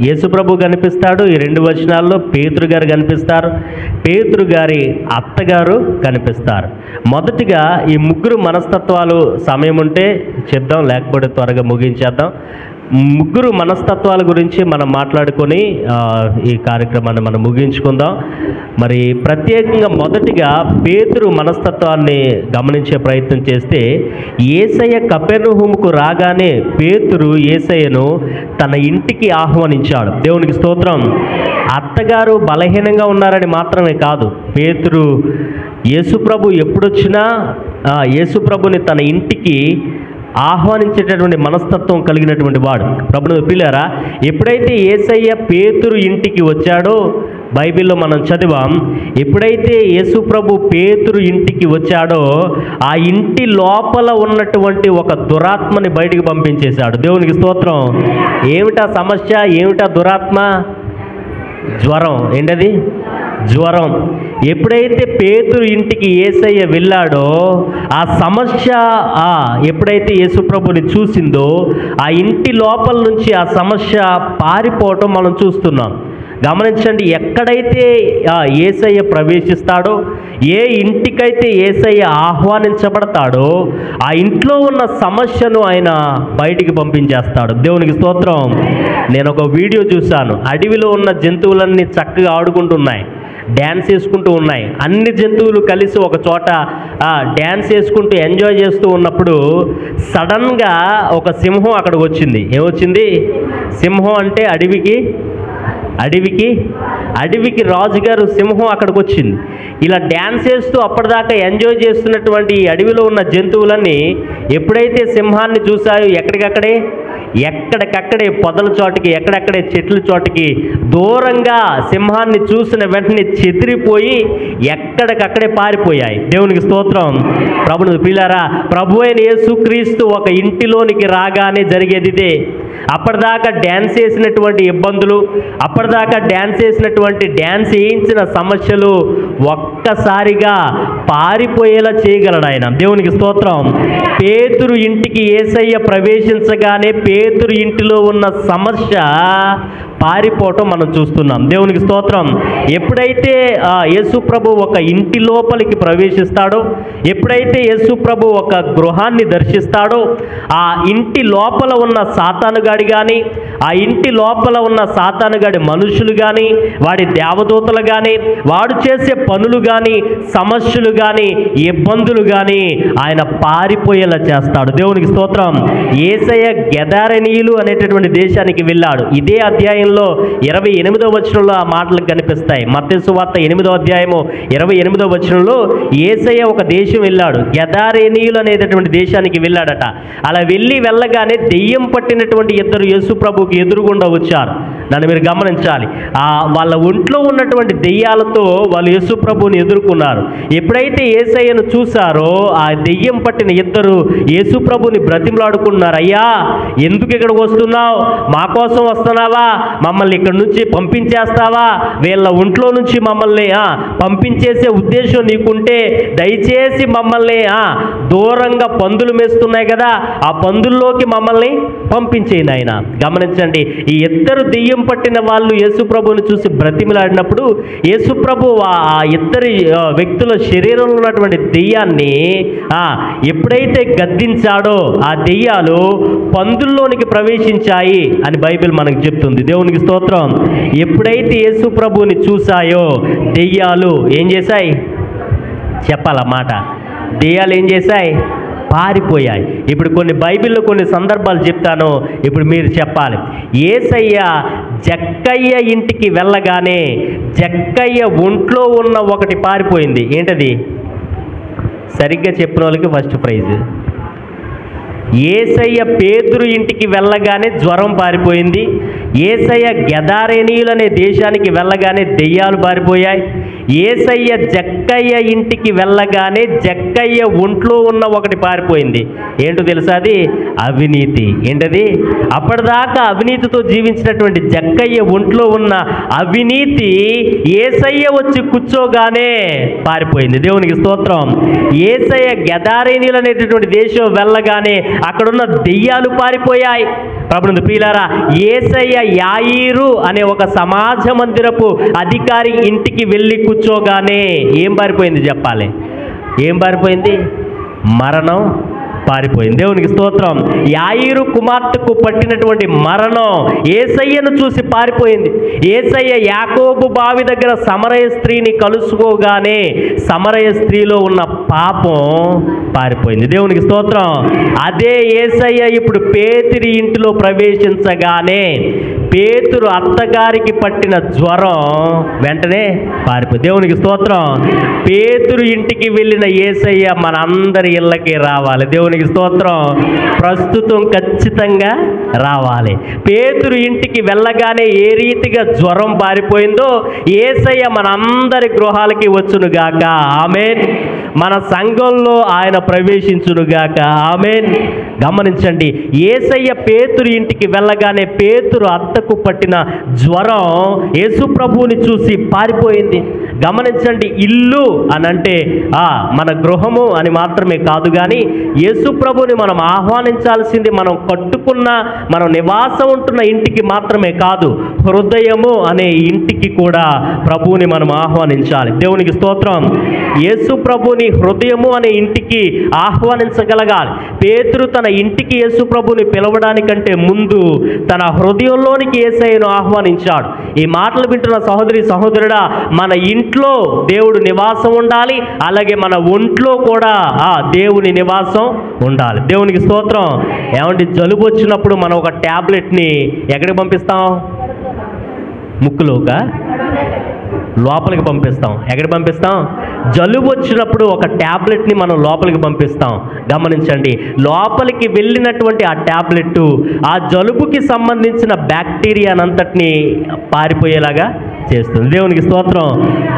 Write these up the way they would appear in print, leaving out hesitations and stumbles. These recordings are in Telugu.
యేసుప్రభు కనిపిస్తాడు. ఈ 2 వచనాల్లో పేతురు గారు కనిపిస్తారు, పేతురు గారి అత్తగారు కనిపిస్తారు. మొదటిగా ఈ ముగ్గురు మనస్తత్వాలు సమయం ఉంటే చెప్దాం, లేకపోతే త్వరగా ముగించేద్దాం. ముగ్గురు మనస్తత్వాల గురించి మనం మాట్లాడుకొని ఈ కార్యక్రమాన్ని మనం ముగించుకుందాం. మరి ప్రత్యేకంగా మొదటిగా పేతురు మనస్తత్వాన్ని గమనించే ప్రయత్నం చేస్తే, యేసయ్య కపెర్నహూముకు రాగానే పేతురు యేసయ్యను తన ఇంటికి ఆహ్వానించాడు. దేవునికి స్తోత్రం. అత్తగారు బలహీనంగా ఉన్నారని మాత్రమే కాదు, పేతురు యేసుప్రభు ఎప్పుడొచ్చినా యేసుప్రభుని తన ఇంటికి ఆహ్వానించేటటువంటి మనస్తత్వం కలిగినటువంటి వాడు. ప్రభుని పిల్లారా, ఎప్పుడైతే యేసయ్య పేతురు ఇంటికి వచ్చాడో, బైబిల్లో మనం చదివాం, ఎప్పుడైతే యేసుప్రభు పేతురు ఇంటికి వచ్చాడో ఆ ఇంటి లోపల ఉన్నటువంటి ఒక దురాత్మని బయటికి పంపించేశాడు. దేవునికి స్తోత్రం. ఏమిటా సమస్య, ఏమిటా దురాత్మ? జ్వరం. ఏంటది? జ్వరం. ఎప్పుడైతే పేతురు ఇంటికి యేసయ్య వెళ్ళాడో ఆ సమస్య ఎప్పుడైతే యేసుప్రభుని చూసిందో ఆ ఇంటి లోపల నుంచి ఆ సమస్య పారిపోవటం మనం చూస్తున్నాం. గమనించండి, ఎక్కడైతే యేసయ్య ప్రవేశిస్తాడో, ఏ ఇంటికైతే యేసయ్య ఆహ్వానించబడతాడో ఆ ఇంట్లో ఉన్న సమస్యను ఆయన బయటికి పంపించేస్తాడు. దేవునికి స్తోత్రం. నేను ఒక వీడియో చూశాను. అడవిలో ఉన్న జంతువులన్నీ చక్కగా ఆడుకుంటున్నాయి, డ్యాన్స్ వేసుకుంటూ ఉన్నాయి. అన్ని జంతువులు కలిసి ఒక చోట డ్యాన్స్ వేసుకుంటూ ఎంజాయ్ చేస్తూ ఉన్నప్పుడు సడన్గా ఒక సింహం అక్కడికి వచ్చింది. ఏమొచ్చింది? సింహం అంటే అడవికి రాజుగారు సింహం అక్కడికి వచ్చింది. ఇలా డ్యాన్స్ చేస్తూ అప్పటిదాకా ఎంజాయ్ చేస్తున్నటువంటి ఈ అడవిలో ఉన్న జంతువులన్నీ ఎప్పుడైతే సింహాన్ని చూశాయో ఎక్కడికక్కడే పొదల చోటికి, ఎక్కడెక్కడే చెట్ల చోటికి దూరంగా సింహాన్ని చూసిన వెంటనే చెదిరిపోయి ఎక్కడికక్కడే పారిపోయాయి. దేవునికి స్తోత్రం. ప్రభుని పిల్లారా, ప్రభు అయిన యేసుక్రీస్తు ఒక ఇంటిలోనికి రాగానే జరిగేది ఇదే. అప్పటిదాకా డ్యాన్స్ చేసినటువంటి ఇబ్బందులు, అప్పటిదాకా డ్యాన్స్ వేయించిన సమస్యలు ఒక్కసారిగా పారిపోయేలా చేయగలడు ఆయన. దేవునికి స్తోత్రం. పేతురు ఇంటికి యేసయ్య ప్రవేశించగానే పేతురు ఇంటిలో ఉన్న సమస్య పారిపోవటం మనం చూస్తున్నాం. దేవునికి స్తోత్రం. ఎప్పుడైతే యేసుప్రభు ఒక ఇంటి లోపలికి ప్రవేశిస్తాడో, ఎప్పుడైతే యేసుప్రభు ఒక గృహాన్ని దర్శిస్తాడో, ఆ ఇంటి లోపల ఉన్న సాతానుగాడి కానీ, ఆ ఇంటి లోపల ఉన్న సాతానుగాడి మనుషులు కానీ, వాడి దేవదూతలు కానీ, వాడు చేసే పనులు కానీ, సమస్యలు కానీ, ఇబ్బందులు కానీ ఆయన పారిపోయేలా చేస్తాడు. దేవునికి స్తోత్రం. యేసయ్య గెదారెనీయులు అనేటటువంటి దేశానికి వెళ్ళాడు. ఇదే అధ్యాయంలో 28వ వచనంలో ఆ మాటలు కనిపిస్తాయి. మత్తయి సువార్త 8వ అధ్యాయము 28వ వచనంలో యేసయ్య ఒక దేశం వెళ్ళాడు, గెదారెనీయులు అనేటటువంటి దేశానికి వెళ్ళాడట. అలా వెళ్ళగానే దెయ్యం పట్టినటువంటి ఇద్దరు యేసుప్రభుకి ఎదురుగుండా వచ్చారు. దాన్ని మీరు గమనించాలి. వాళ్ళ ఒంట్లో ఉన్నటువంటి దెయ్యాలతో వాళ్ళు యేసుప్రభుని ఎదుర్కొన్నారు. ఎప్పుడైతే యేసయ్యను చూశారో ఆ దెయ్యం పట్టిన ఇద్దరు యేసుప్రభుని బ్రతిమలాడుకున్నారు. అయ్యా, ఎందుకు ఇక్కడికి వస్తున్నావు? మా కోసం వస్తున్నావా? మమ్మల్ని ఇక్కడ నుంచి పంపించేస్తావా? వీళ్ళ ఒంట్లో నుంచి మమ్మల్ని పంపించేసే ఉద్దేశం నీకుంటే దయచేసి మమ్మల్ని దూరంగా పందులు మేస్తున్నాయి కదా, ఆ పందుల్లోకి మమ్మల్ని పంపించేయండి ఆయన. గమనించండి, ఈ ఇద్దరు దెయ్యం పట్టిన వాళ్ళు యేసుప్రభుని చూసి బ్రతిమలాడినప్పుడు యేసుప్రభు ఆ ఇద్దరి వ్యక్తుల శరీరంలో ఉన్నటువంటి దెయ్యాన్ని ఎప్పుడైతే గద్దించాడో ఆ దెయ్యాలు పందుల్లోనికి ప్రవేశించాయి అని బైబిల్ మనకు చెప్తుంది. దేవునికి స్తోత్రం. ఎప్పుడైతే యేసుప్రభుని చూశాయో దెయ్యాలు ఏం చేశాయి? చెప్పాలన్నమాట. దెయ్యాలు ఏం చేశాయి? పారిపోయాయి. ఇప్పుడు బైబిల్లో కొన్ని సందర్భాలు చెప్తాను, ఇప్పుడు మీరు చెప్పాలి. యేసయ్య జక్కయ్య ఇంటికి వెళ్ళగానే జక్కయ్య ఒంట్లో ఉన్న ఒకటి పారిపోయింది. ఏంటది? సరిగ్గా చెప్పిన వాళ్ళకి ఫస్ట్ ప్రైజ్. యేసయ్య పేతురు ఇంటికి వెళ్ళగానే జ్వరం పారిపోయింది. యేసయ్య గెదారెనీయులు అనే దేశానికి వెళ్ళగానే దెయ్యాలు పారిపోయాయి. యేసయ్య జక్కయ్య ఇంటికి వెళ్ళగానే జక్కయ్య ఒంట్లో ఉన్న ఒకటి పారిపోయింది. ఏంటో తెలుసా? అది అవినీతి. ఏంటది? అప్పటిదాకా అవినీతితో జీవించినటువంటి జక్కయ్య ఒంట్లో ఉన్న అవినీతి యేసయ్య వచ్చి కూర్చోగానే పారిపోయింది. దేవునికి స్తోత్రం. యేసయ్య గెదారేనీయులు అనేటటువంటి దేశం వెళ్ళగానే అక్కడున్న దెయ్యాలు పారిపోయాయి. ప్రభునందు ప్రియులారా, యేసయ్య యాయీరు అనే ఒక సమాజ మందిరపు అధికారి ఇంటికి వెళ్ళి కూర్చోగానే ఏం పారిపోయింది చెప్పాలి? ఏం పారిపోయింది? మరణం పారిపోయింది. దేవునికి స్తోత్రం. యాయీరు కుమార్తెకు పట్టినటువంటి మరణం యేసయ్యను చూసి పారిపోయింది. యేసయ్య యాకోబు బావి దగ్గర సమరయ స్త్రీని కలుసుకోగానే సమరయ స్త్రీలో ఉన్న పాపం పారిపోయింది. దేవునికి స్తోత్రం. అదే యేసయ్య ఇప్పుడు పేతురు ఇంటిలో ప్రవేశించగానే పేతురు అత్తగారికి పట్టిన జ్వరం వెంటనే పారిపోయింది. దేవునికి స్తోత్రం. పేతురు ఇంటికి వెళ్ళిన యేసయ్య మనందరి ఇళ్ళకి రావాలి. దేవునికి స్తోత్రం. ప్రస్తుతం ఖచ్చితంగా రావాలి. పేతురు ఇంటికి వెళ్ళగానే ఏ రీతిగా జ్వరం పారిపోయిందో యేసయ్య మనందరి గృహాలకి వచ్చునుగాక. ఆమేన్. మన సంఘంలో ఆయన ప్రవేశించునుగాక. ఆమేన్. గమనించండి, యేసయ్య పేతురు ఇంటికి వెళ్ళగానే పేతురు అత్తకు పట్టిన జ్వరం యేసు ప్రభువుని చూసి పారిపోయింది. గమనించండి, ఇల్లు అని అంటే మన గృహము అని మాత్రమే కాదు, కానీ యేసు ప్రభువుని మనం ఆహ్వానించాల్సింది మనం కట్టుకున్న మనం నివాసం ఉంటున్న ఇంటికి మాత్రమే కాదు, హృదయము అనే ఇంటికి కూడా ప్రభువుని మనం ఆహ్వానించాలి. దేవునికి స్తోత్రం. యేసు ప్రభువుని హృదయము అనే ఇంటికి ఆహ్వానించగలగాలి. పేతురు తన ఇంటికి యేసు ప్రభువుని పిలవడానికంటే ముందు తన హృదయంలోనికి యేసయ్యను ఆహ్వానించాడు. ఈ మాటలు వింటున్న సహోదరి సహోదరుడా, మన ఇంట్లో దేవుడు నివాసం ఉండాలి, అలాగే మన ఒంట్లో కూడా దేవుని నివాసం ఉండాలి. దేవునికి స్తోత్రం. ఏమంటే జలుబు వచ్చినప్పుడు మనం ఒక ట్యాబ్లెట్ని ఎక్కడికి పంపిస్తాం? ముక్కులోక లోపలికి పంపిస్తాం. ఎక్కడికి పంపిస్తాం? జలుబు వచ్చినప్పుడు ఒక ట్యాబ్లెట్ని మనం లోపలికి పంపిస్తాం. గమనించండి, లోపలికి వెళ్ళినటువంటి ఆ ట్యాబ్లెట్ ఆ జలుబుకి సంబంధించిన బ్యాక్టీరియానంతటిని పారిపోయేలాగా చేస్తుంది. దేవునికి స్తోత్రం.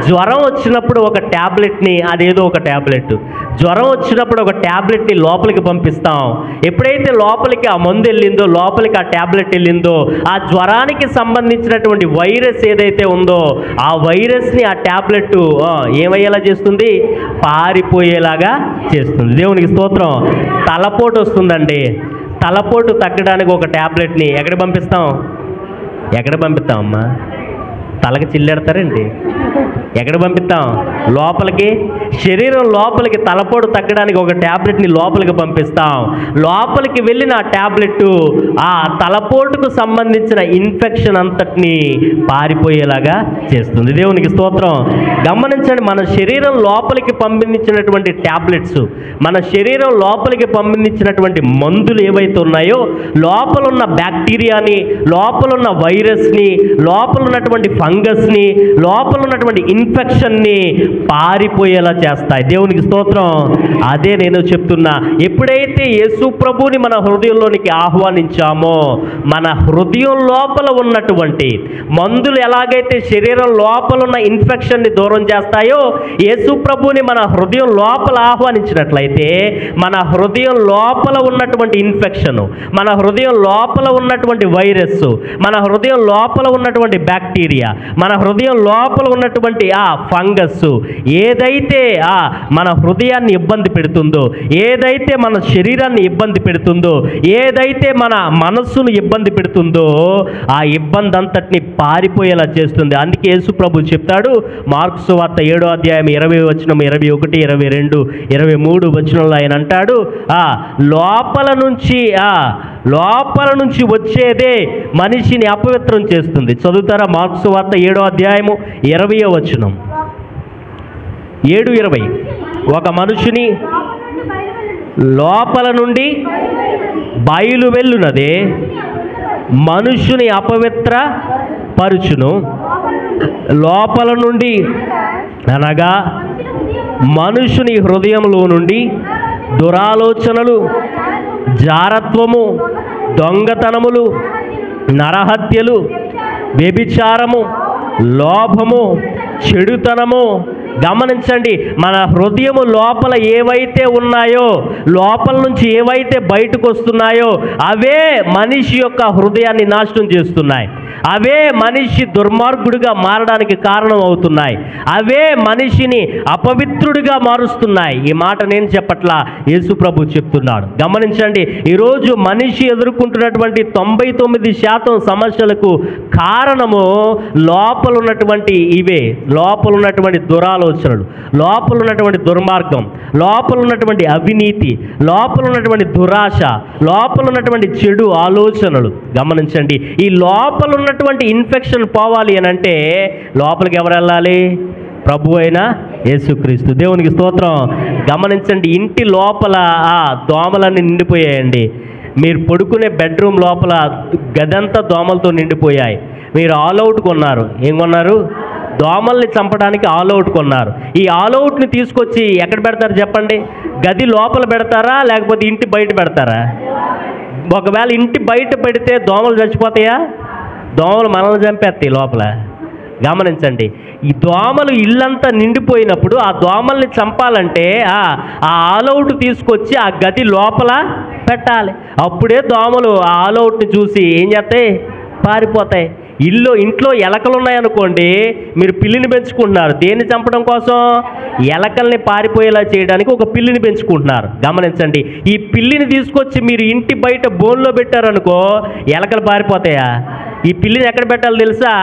జ్వరం వచ్చినప్పుడు ఒక ట్యాబ్లెట్ని, అదేదో ఒక ట్యాబ్లెట్, జ్వరం వచ్చినప్పుడు ఒక ట్యాబ్లెట్ని లోపలికి పంపిస్తాం. ఎప్పుడైతే లోపలికి ఆ మందు వెళ్ళిందో, లోపలికి ఆ ట్యాబ్లెట్ వెళ్ళిందో, ఆ జ్వరానికి సంబంధించినటువంటి వైరస్ ఏదైతే ఉందో ఆ వైరస్ని ఆ ట్యాబ్లెట్ ఏమయ్యేలా చేస్తుంది? పారిపోయేలాగా చేస్తుంది. దేవునికి స్తోత్రం. తలపోటు వస్తుందండి, తలపోటు తగ్గడానికి ఒక ట్యాబ్లెట్ని ఎక్కడ పంపిస్తాం? ఎక్కడ పంపిస్తాం అమ్మా? తలకి చిల్లెడతారండి. ఎక్కడ పంపిస్తాం? లోపలికి. శరీరం లోపలికి తలపోటు తగ్గడానికి ఒక ట్యాబ్లెట్ని లోపలికి పంపిస్తాం. లోపలికి వెళ్ళిన ఆ ట్యాబ్లెట్ ఆ తలపోటుకు సంబంధించిన ఇన్ఫెక్షన్ అంతటిని పారిపోయేలాగా చేస్తుంది. దేవునికి స్తోత్రం. గమనించండి, మన శరీరం లోపలికి పంపించినటువంటి ట్యాబ్లెట్స్, మన శరీరం లోపలికి పంపించినటువంటి మందులు ఏవైతే ఉన్నాయో లోపల ఉన్న బ్యాక్టీరియాని, లోపల ఉన్న వైరస్ని, లోపల ఉన్నటువంటి ఫంగస్ని, లోపల ఉన్నటువంటి ఇన్ఫెక్షన్ని పారిపోయేలా చేస్తాయి. దేవునికి స్తోత్రం. అదే నేను చెప్తున్నా, ఎప్పుడైతే యేసు ప్రభువుని మన హృదయంలోనికి ఆహ్వానించామో మన హృదయం లోపల ఉన్నటువంటి మందులు ఎలాగైతే శరీరం లోపల ఉన్న ఇన్ఫెక్షన్ని దూరం చేస్తాయో, యేసు ప్రభువుని మన హృదయం లోపల ఆహ్వానించినట్లయితే మన హృదయం లోపల ఉన్నటువంటి ఇన్ఫెక్షన్, మన హృదయం లోపల ఉన్నటువంటి వైరస్, మన హృదయం లోపల ఉన్నటువంటి బ్యాక్టీరియా, మన హృదయం లోపల ఉన్నటువంటి ఆ ఫంగస్ ఏదైతే మన హృదయాన్ని ఇబ్బంది పెడుతుందో, ఏదైతే మన శరీరాన్ని ఇబ్బంది పెడుతుందో, ఏదైతే మన మనస్సును ఇబ్బంది పెడుతుందో ఆ ఇబ్బంది అంతటిని పారిపోయేలా చేస్తుంది. అందుకే యేసు ప్రభు చెప్తాడు, మార్కు సువార్త 7వ అధ్యాయం 20 వచనం, 21, 22, 23 వచనంలో ఆయన అంటాడు, లోపల నుంచి వచ్చేదే మనిషిని అపవిత్రం చేస్తుంది. చదువుతారా? మార్కు సువార్త 7వ అధ్యాయము 20వ వచనం, 7:20. ఒక మనుషుని లోపల నుండి బయలు వెళ్ళునదే మనుషుని అపవిత్ర పరుచును. లోపల నుండి అనగా మనుషుని హృదయంలో నుండి దురాలోచనలు, జారత్వము, దొంగతనములు, నరహత్యలు, వ్యభిచారము, లోభము, చెడుతనము. గమనించండి, మన హృదయము లోపల ఏవైతే ఉన్నాయో, లోపల నుంచి ఏవైతే బయటకు వస్తున్నాయో అవే మనిషి యొక్క హృదయాన్ని నాశనం చేస్తున్నాయి. అవే మనిషి దుర్మార్గుడిగా మారడానికి కారణం అవుతున్నాయి. అవే మనిషిని అపవిత్రుడిగా మారుస్తున్నాయి. ఈ మాట నేను చెప్పట్లా, యేసు ప్రభు చెప్తున్నాడు. గమనించండి, ఈరోజు మనిషి ఎదుర్కొంటున్నటువంటి 99% సమస్యలకు కారణము లోపల ఉన్నటువంటి ఇవే, లోపల ఉన్నటువంటి దురాలోచనలు, లోపల ఉన్నటువంటి దుర్మార్గం, లోపల ఉన్నటువంటి అవినీతి, లోపల ఉన్నటువంటి దురాశ, లోపల ఉన్నటువంటి చెడు ఆలోచనలు. గమనించండి, ఈ లోపల ఉన్నటువంటి ఇన్ఫెక్షన్ పోవాలి అని అంటే లోపలికి ఎవరు వెళ్ళాలి? ప్రభు అయిన యేసుక్రీస్తు. దేవునికి స్తోత్రం. గమనించండి, ఇంటి లోపల ఆ దోమలన్నీ నిండిపోయాయండి. మీరు పడుకునే బెడ్రూమ్ లోపల గదంతా దోమలతో నిండిపోయాయి. మీరు ఆల్అవుట్ కొన్నారు. ఏం కొన్నారు? దోమల్ని చంపడానికి ఆల్అవుట్ కొన్నారు. ఈ ఆల్అవుట్ని తీసుకొచ్చి ఎక్కడ పెడతారు చెప్పండి? గది లోపల పెడతారా లేకపోతే ఇంటి బయట పెడతారా? ఒకవేళ ఇంటి బయట పెడితే దోమలు చచ్చిపోతాయా? దోమలు మనల్ని చంపేస్తాయి లోపల. గమనించండి, ఈ దోమలు ఇల్లంతా నిండిపోయినప్పుడు ఆ దోమల్ని చంపాలంటే ఆ ఆల్అవుట్ తీసుకొచ్చి ఆ గది లోపల పెట్టాలి. అప్పుడే దోమలు ఆ ఆల్అవుట్ని చూసి ఏం చేస్తాయి? పారిపోతాయి. ఇంట్లో ఎలకలు ఉన్నాయనుకోండి, మీరు పిల్లిని పెంచుకుంటున్నారు. దేన్ని చంపడం కోసం? ఎలకల్ని పారిపోయేలా చేయడానికి ఒక పిల్లిని పెంచుకుంటున్నారు. గమనించండి, ఈ పిల్లిని తీసుకొచ్చి మీరు ఇంటి బయట బోన్లో పెట్టారనుకో, ఎలకలు పారిపోతాయా? ఈ పిల్లిని ఎక్కడ పెట్టాలో తెలుసా?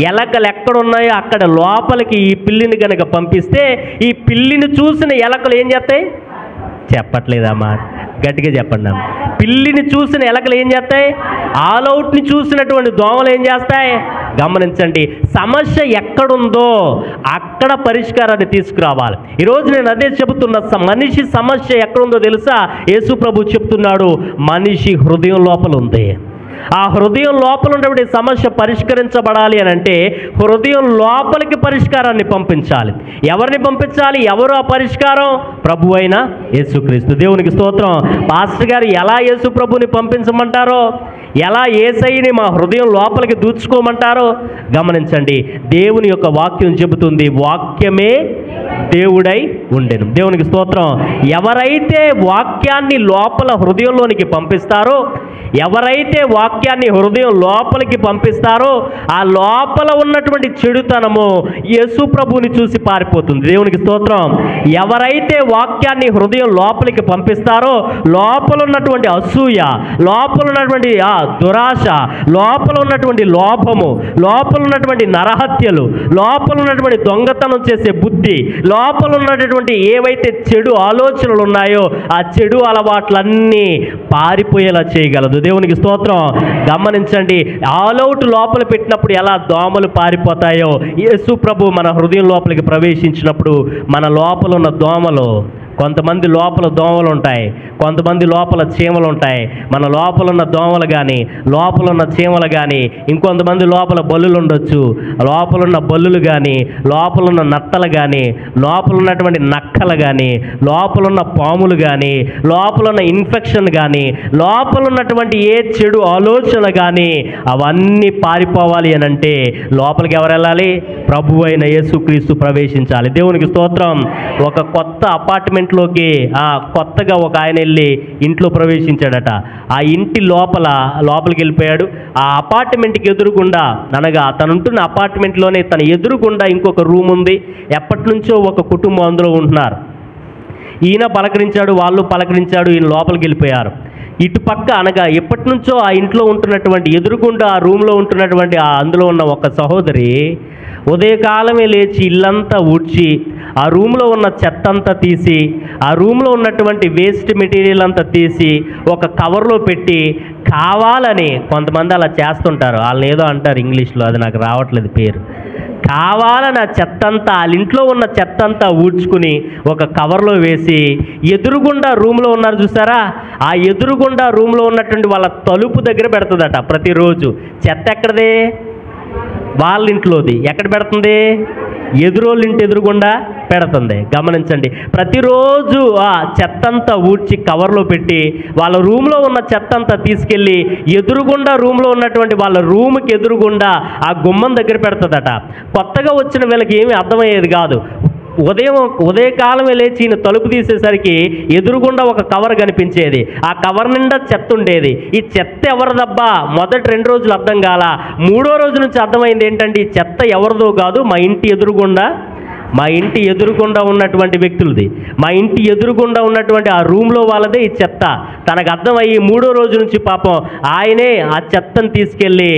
ఎలకలు ఎక్కడ ఉన్నాయో అక్కడ లోపలికి ఈ పిల్లిని కనుక పంపిస్తే ఈ పిల్లిని చూసిన ఎలకలు ఏం చేస్తాయి? చెప్పట్లేదమ్మా, గట్టిగా చెప్పండి. పిల్లిని చూసిన ఎలకలు ఏం చేస్తాయి? ఆల్అవుట్ని చూసినటువంటి దోమలు ఏం చేస్తాయి? గమనించండి, సమస్య ఎక్కడుందో అక్కడ పరిష్కారాన్ని తీసుకురావాలి. ఈరోజు నేను అదే చెబుతున్నా. మనిషి సమస్య ఎక్కడుందో తెలుసా? యేసు ప్రభు చెప్తున్నాడు, మనిషి హృదయం లోపల ఉంది. ఆ హృదయం లోపల ఉన్నటువంటి సమస్య పరిష్కరించబడాలి అని అంటే హృదయం లోపలికి పరిష్కారాన్ని పంపించాలి. ఎవరిని పంపించాలి? ఎవరు ఆ పరిష్కారం? ప్రభు అయిన యేసుక్రీస్తు. దేవునికి స్తోత్రం. పాస్టర్ గారు ఎలా యేసు ప్రభుని పంపించమంటారో, ఎలా యేసయ్యని మా హృదయం లోపలికి దూచుకోమంటారో గమనించండి. దేవుని యొక్క వాక్యం చెబుతుంది, వాక్యమే దేవుడై ఉండెను. దేవునికి స్తోత్రం. ఎవరైతే వాక్యాన్ని లోపల హృదయంలోనికి పంపిస్తారో, ఎవరైతే వాక్యాన్ని హృదయం లోపలికి పంపిస్తారో ఆ లోపల ఉన్నటువంటి చెడుతనము యేసు ప్రభువుని చూసి పారిపోతుంది. దేవునికి స్తోత్రం. ఎవరైతే వాక్యాన్ని హృదయం లోపలికి పంపిస్తారో లోపల ఉన్నటువంటి అసూయ, లోపల ఉన్నటువంటి దురాశ, లోపల ఉన్నటువంటి లోభము, లోపల ఉన్నటువంటి నరహత్యలు, లోపల ఉన్నటువంటి దొంగతనం చేసే బుద్ధి, లోపల ఉన్నటువంటి ఏవైతే చెడు ఆలోచనలు ఉన్నాయో ఆ చెడు అలవాట్లన్నీ పారిపోయేలా చేయగలదు. దేవునికి స్తోత్రం. గమనించండి, ఆల్అవుట్ లోపల పెట్టినప్పుడు ఎలా దోమలు పారిపోతాయో యేసు ప్రభు మన హృదయం లోపలికి ప్రవేశించినప్పుడు మన లోపల ఉన్న దోమలు, కొంతమంది లోపల దోమలు ఉంటాయి, కొంతమంది లోపల చీమలు ఉంటాయి. మన లోపల ఉన్న దోమలు కానీ, లోపల ఉన్న చీమలు కానీ, ఇంకొంతమంది లోపల బల్లులు ఉండొచ్చు. లోపల ఉన్న బల్లులు కానీ, లోపల ఉన్న నత్తలు కానీ, లోపల ఉన్నటువంటి నక్కలు కానీ, లోపల ఉన్న పాములు కానీ, లోపల ఉన్న ఇన్ఫెక్షన్ కానీ, లోపల ఉన్నటువంటి ఏ చెడు ఆలోచన కానీ అవన్నీ పారిపోవాలి అని అంటే లోపలికి ఎవరు వెళ్ళాలి? ప్రభు అయిన యేసుక్రీస్తు ప్రవేశించాలి. దేవునికి స్తోత్రం. ఒక కొత్త అపార్ట్మెంట్లోకి కొత్తగా ఒక ఆయన వెళ్ళి ఇంట్లో ప్రవేశించాడట. ఆ ఇంటి లోపలికి వెళ్ళిపోయాడు. ఆ అపార్ట్మెంట్కి ఎదురుగుండా, అనగా తనుంటున్న అపార్ట్మెంట్లోనే తన ఎదురుగుండా ఇంకొక రూమ్ ఉంది. ఎప్పటి నుంచో ఒక కుటుంబం అందులో ఉంటున్నారు. ఈయన పలకరించాడు, వాళ్ళు పలకరించాడు, ఈయన లోపలికి వెళ్ళిపోయారు. ఇటుపక్క అనగా ఎప్పటి నుంచో ఆ ఇంట్లో ఉంటున్నటువంటి ఎదురుగుండా ఆ రూమ్లో ఉంటున్నటువంటి అందులో ఉన్న ఒక సహోదరి ఉదయకాలమే లేచి ఇల్లంతా ఊడ్చి ఆ రూమ్లో ఉన్న చెత్త అంతా తీసి, ఆ రూమ్లో ఉన్నటువంటి వేస్ట్ మెటీరియల్ అంతా తీసి ఒక కవర్లో పెట్టి, కావాలని కొంతమంది అలా చేస్తుంటారు, వాళ్ళని ఏదో అంటారు ఇంగ్లీష్లో, అది నాకు రావట్లేదు పేరు, కావాలని ఆ చెత్తంతా, వాళ్ళ ఇంట్లో ఉన్న చెత్తంతా ఊడ్చుకుని ఒక కవర్లో వేసి ఎదురుగుండా రూమ్లో ఉన్నారు చూసారా, ఆ ఎదురుగుండా రూమ్లో ఉన్నటువంటి వాళ్ళ తలుపు దగ్గర పెడుతుందట ప్రతిరోజు. చెత్త ఎక్కడదే? వాళ్ళ ఇంట్లోది. ఎక్కడ పెడుతుంది? ఎదురోళ్ళ ఇంటి ఎదురుగుండా పెడుతుంది. గమనించండి, ప్రతిరోజు ఆ చెత్తంతా ఊడ్చి కవర్లో పెట్టి వాళ్ళ రూమ్లో ఉన్న చెత్తంతా తీసుకెళ్ళి ఎదురుగుండా రూమ్లో ఉన్నటువంటి వాళ్ళ రూమ్కి ఎదురుగుండా ఆ గుమ్మం దగ్గర పెడుతుందట. కొత్తగా వచ్చిన వీళ్ళకి ఏమీ అర్థమయ్యేది కాదు. ఉదయకాలమే లేచి ఈయన తలుపు తీసేసరికి ఎదురుగుండా ఒక కవర్ కనిపించేది. ఆ కవర్ నిండా చెత్త ఉండేది. ఈ చెత్త ఎవరిదబ్బా? మొదటి 2 రోజులు అర్థం కాల. 3వ రోజు నుంచి అర్థమైంది ఏంటంటే ఈ చెత్త ఎవరిదో కాదు, మా ఇంటి ఎదురుగుండా ఉన్నటువంటి వ్యక్తులది. మా ఇంటి ఎదురుగుండా ఉన్నటువంటి ఆ రూమ్లో వాళ్ళదే ఈ చెత్త. తనకు అర్థమయ్యి 3వ రోజు నుంచి పాపం ఆయనే ఆ చెత్తను తీసుకెళ్ళి